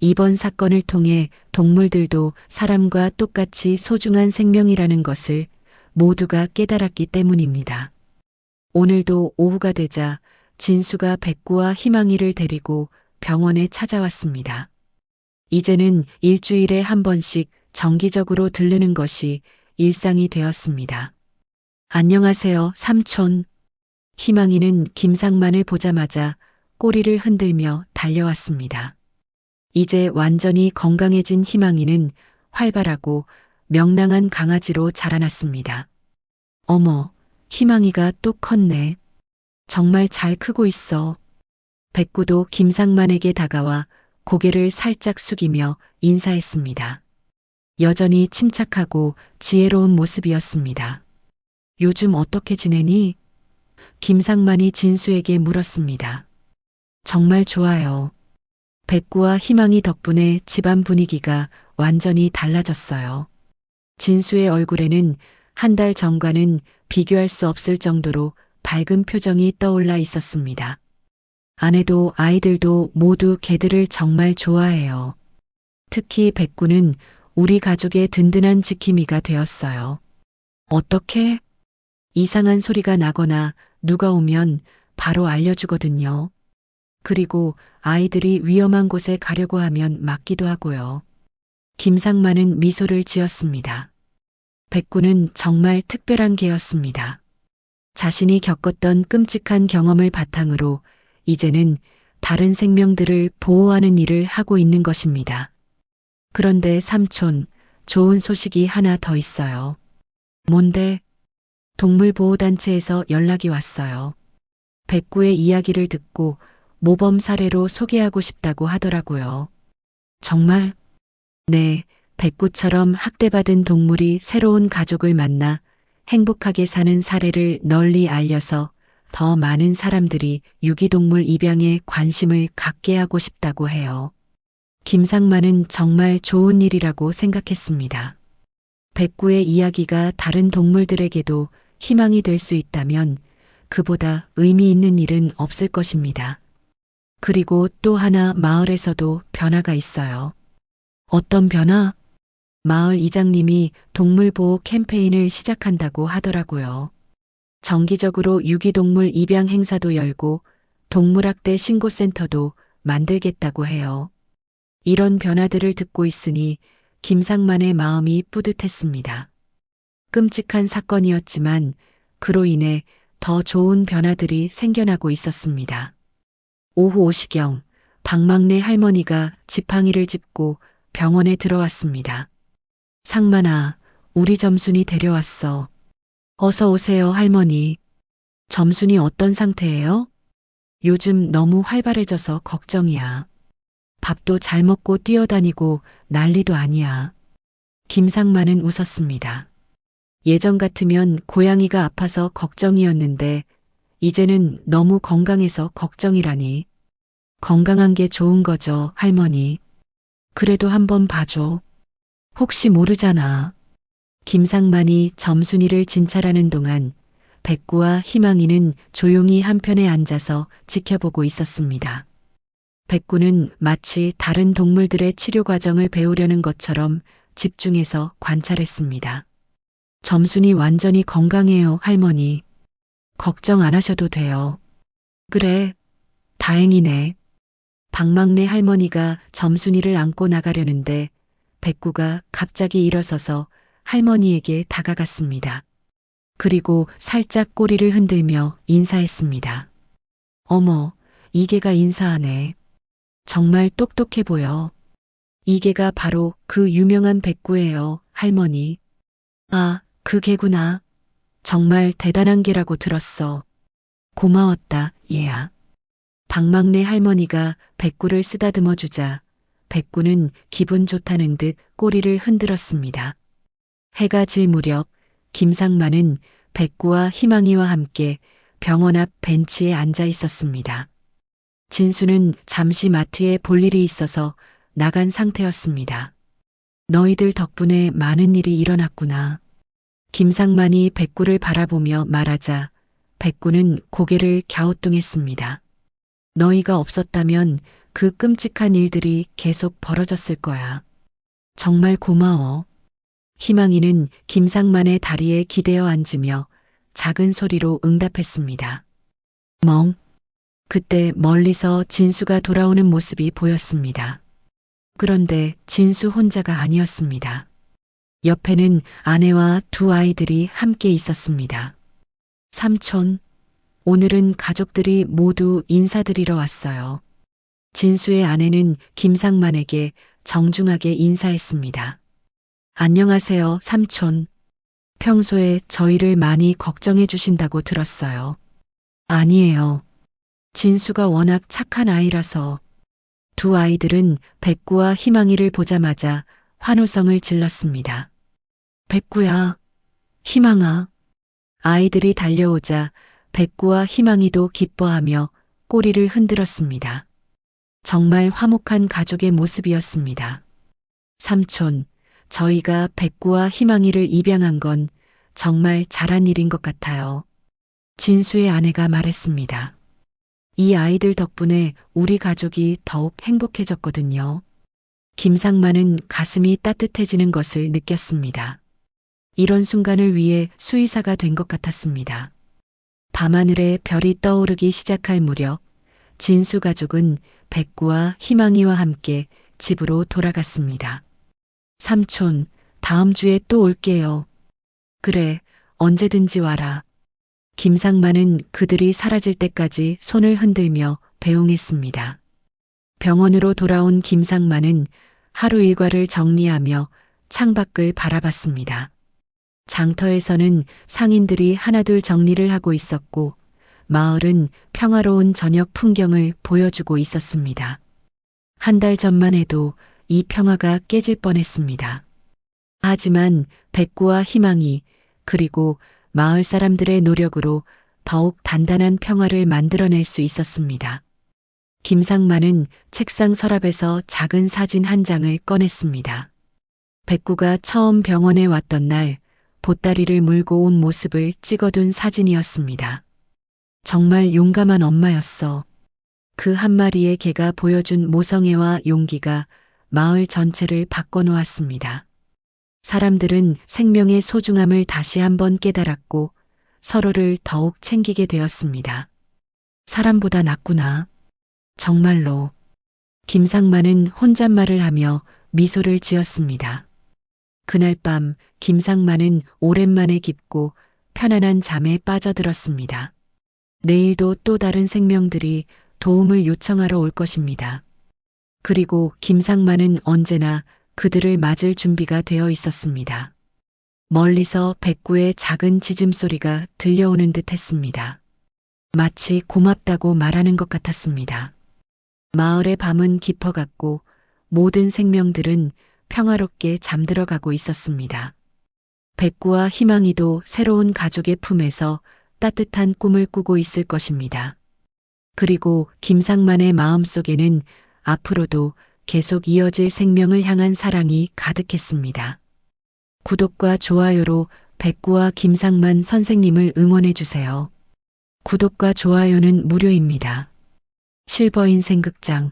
[SPEAKER 1] 이번 사건을 통해 동물들도 사람과 똑같이 소중한 생명이라는 것을 모두가 깨달았기 때문입니다. 오늘도 오후가 되자 진수가 백구와 희망이를 데리고 병원에 찾아왔습니다. 이제는 일주일에 한 번씩 정기적으로 들르는 것이 일상이 되었습니다. 안녕하세요, 삼촌. 희망이는 김상만을 보자마자 꼬리를 흔들며 달려왔습니다. 이제 완전히 건강해진 희망이는 활발하고 명랑한 강아지로 자라났습니다. 어머, 희망이가 또 컸네. 정말 잘 크고 있어. 백구도 김상만에게 다가와 고개를 살짝 숙이며 인사했습니다. 여전히 침착하고 지혜로운 모습이었습니다. 요즘 어떻게 지내니? 김상만이 진수에게 물었습니다. 정말 좋아요. 백구와 희망이 덕분에 집안 분위기가 완전히 달라졌어요. 진수의 얼굴에는 한 달 전과는 비교할 수 없을 정도로 밝은 표정이 떠올라 있었습니다. 아내도 아이들도 모두 개들을 정말 좋아해요. 특히 백구는 우리 가족의 든든한 지킴이가 되었어요. 어떻게? 이상한 소리가 나거나 누가 오면 바로 알려주거든요. 그리고 아이들이 위험한 곳에 가려고 하면 막기도 하고요. 김상만은 미소를 지었습니다. 백구는 정말 특별한 개였습니다. 자신이 겪었던 끔찍한 경험을 바탕으로 이제는 다른 생명들을 보호하는 일을 하고 있는 것입니다. 그런데 삼촌, 좋은 소식이 하나 더 있어요. 뭔데? 동물보호단체에서 연락이 왔어요. 백구의 이야기를 듣고 모범 사례로 소개하고 싶다고 하더라고요. 정말? 네, 백구처럼 학대받은 동물이 새로운 가족을 만나 행복하게 사는 사례를 널리 알려서 더 많은 사람들이 유기동물 입양에 관심을 갖게 하고 싶다고 해요. 김상만은 정말 좋은 일이라고 생각했습니다. 백구의 이야기가 다른 동물들에게도 희망이 될 수 있다면 그보다 의미 있는 일은 없을 것입니다. 그리고 또 하나 마을에서도 변화가 있어요. 어떤 변화? 마을 이장님이 동물보호 캠페인을 시작한다고 하더라고요. 정기적으로 유기동물 입양 행사도 열고 동물학대 신고센터도 만들겠다고 해요. 이런 변화들을 듣고 있으니 김상만의 마음이 뿌듯했습니다. 끔찍한 사건이었지만 그로 인해 더 좋은 변화들이 생겨나고 있었습니다. 오후 5시경 박막내 할머니가 지팡이를 짚고 병원에 들어왔습니다. 상만아, 우리 점순이 데려왔어. 어서 오세요, 할머니. 점순이 어떤 상태예요? 요즘 너무 활발해져서 걱정이야. 밥도 잘 먹고 뛰어다니고 난리도 아니야. 김상만은 웃었습니다. 예전 같으면 고양이가 아파서 걱정이었는데 이제는 너무 건강해서 걱정이라니. 건강한 게 좋은 거죠, 할머니. 그래도 한번 봐줘. 혹시 모르잖아. 김상만이 점순이를 진찰하는 동안 백구와 희망이는 조용히 한편에 앉아서 지켜보고 있었습니다. 백구는 마치 다른 동물들의 치료 과정을 배우려는 것처럼 집중해서 관찰했습니다. 점순이 완전히 건강해요, 할머니. 걱정 안 하셔도 돼요. 그래, 다행이네. 박막내 할머니가 점순이를 안고 나가려는데 백구가 갑자기 일어서서 할머니에게 다가갔습니다. 그리고 살짝 꼬리를 흔들며 인사했습니다. 어머, 이개가 인사하네. 정말 똑똑해 보여. 이개가 바로 그 유명한 백구예요, 할머니. 아, 그 개구나. 정말 대단한 개라고 들었어. 고마웠다, 얘야. 박막내 할머니가 백구를 쓰다듬어 주자 백구는 기분 좋다는 듯 꼬리를 흔들었습니다. 해가 질 무렵 김상만은 백구와 희망이와 함께 병원 앞 벤치에 앉아 있었습니다. 진수는 잠시 마트에 볼 일이 있어서 나간 상태였습니다. 너희들 덕분에 많은 일이 일어났구나. 김상만이 백구를 바라보며 말하자 백구는 고개를 갸우뚱했습니다. 너희가 없었다면 그 끔찍한 일들이 계속 벌어졌을 거야. 정말 고마워. 희망이는 김상만의 다리에 기대어 앉으며 작은 소리로 응답했습니다. 멍. 그때 멀리서 진수가 돌아오는 모습이 보였습니다. 그런데 진수 혼자가 아니었습니다. 옆에는 아내와 두 아이들이 함께 있었습니다. 삼촌, 오늘은 가족들이 모두 인사드리러 왔어요. 진수의 아내는 김상만에게 정중하게 인사했습니다. 안녕하세요, 삼촌. 평소에 저희를 많이 걱정해 주신다고 들었어요. 아니에요. 진수가 워낙 착한 아이라서. 두 아이들은 백구와 희망이를 보자마자 환호성을 질렀습니다. 백구야, 희망아. 아이들이 달려오자 백구와 희망이도 기뻐하며 꼬리를 흔들었습니다. 정말 화목한 가족의 모습이었습니다. 삼촌, 저희가 백구와 희망이를 입양한 건 정말 잘한 일인 것 같아요. 진수의 아내가 말했습니다. 이 아이들 덕분에 우리 가족이 더욱 행복해졌거든요. 김상만은 가슴이 따뜻해지는 것을 느꼈습니다. 이런 순간을 위해 수의사가 된 것 같았습니다. 밤하늘에 별이 떠오르기 시작할 무렵 진수 가족은 백구와 희망이와 함께 집으로 돌아갔습니다. 삼촌, 다음 주에 또 올게요. 그래, 언제든지 와라. 김상만은 그들이 사라질 때까지 손을 흔들며 배웅했습니다. 병원으로 돌아온 김상만은 하루 일과를 정리하며 창밖을 바라봤습니다. 장터에서는 상인들이 하나둘 정리를 하고 있었고 마을은 평화로운 저녁 풍경을 보여주고 있었습니다. 한 달 전만 해도 이 평화가 깨질 뻔했습니다. 하지만 백구와 희망이 그리고 마을 사람들의 노력으로 더욱 단단한 평화를 만들어낼 수 있었습니다. 김상만은 책상 서랍에서 작은 사진 한 장을 꺼냈습니다. 백구가 처음 병원에 왔던 날 보따리를 물고 온 모습을 찍어둔 사진이었습니다. 정말 용감한 엄마였어. 그 한 마리의 개가 보여준 모성애와 용기가 마을 전체를 바꿔놓았습니다. 사람들은 생명의 소중함을 다시 한번 깨달았고 서로를 더욱 챙기게 되었습니다. 사람보다 낫구나. 정말로. 김상만은 혼잣말을 하며 미소를 지었습니다. 그날 밤 김상만은 오랜만에 깊고 편안한 잠에 빠져들었습니다. 내일도 또 다른 생명들이 도움을 요청하러 올 것입니다. 그리고 김상만은 언제나 그들을 맞을 준비가 되어 있었습니다. 멀리서 백구의 작은 짖음소리가 들려오는 듯 했습니다. 마치 고맙다고 말하는 것 같았습니다. 마을의 밤은 깊어갔고 모든 생명들은 평화롭게 잠들어가고 있었습니다. 백구와 희망이도 새로운 가족의 품에서 따뜻한 꿈을 꾸고 있을 것입니다. 그리고 김상만의 마음속에는 앞으로도 계속 이어질 생명을 향한 사랑이 가득했습니다. 구독과 좋아요로 백구와 김상만 선생님을 응원해 주세요. 구독과 좋아요는 무료입니다. 실버인생 극장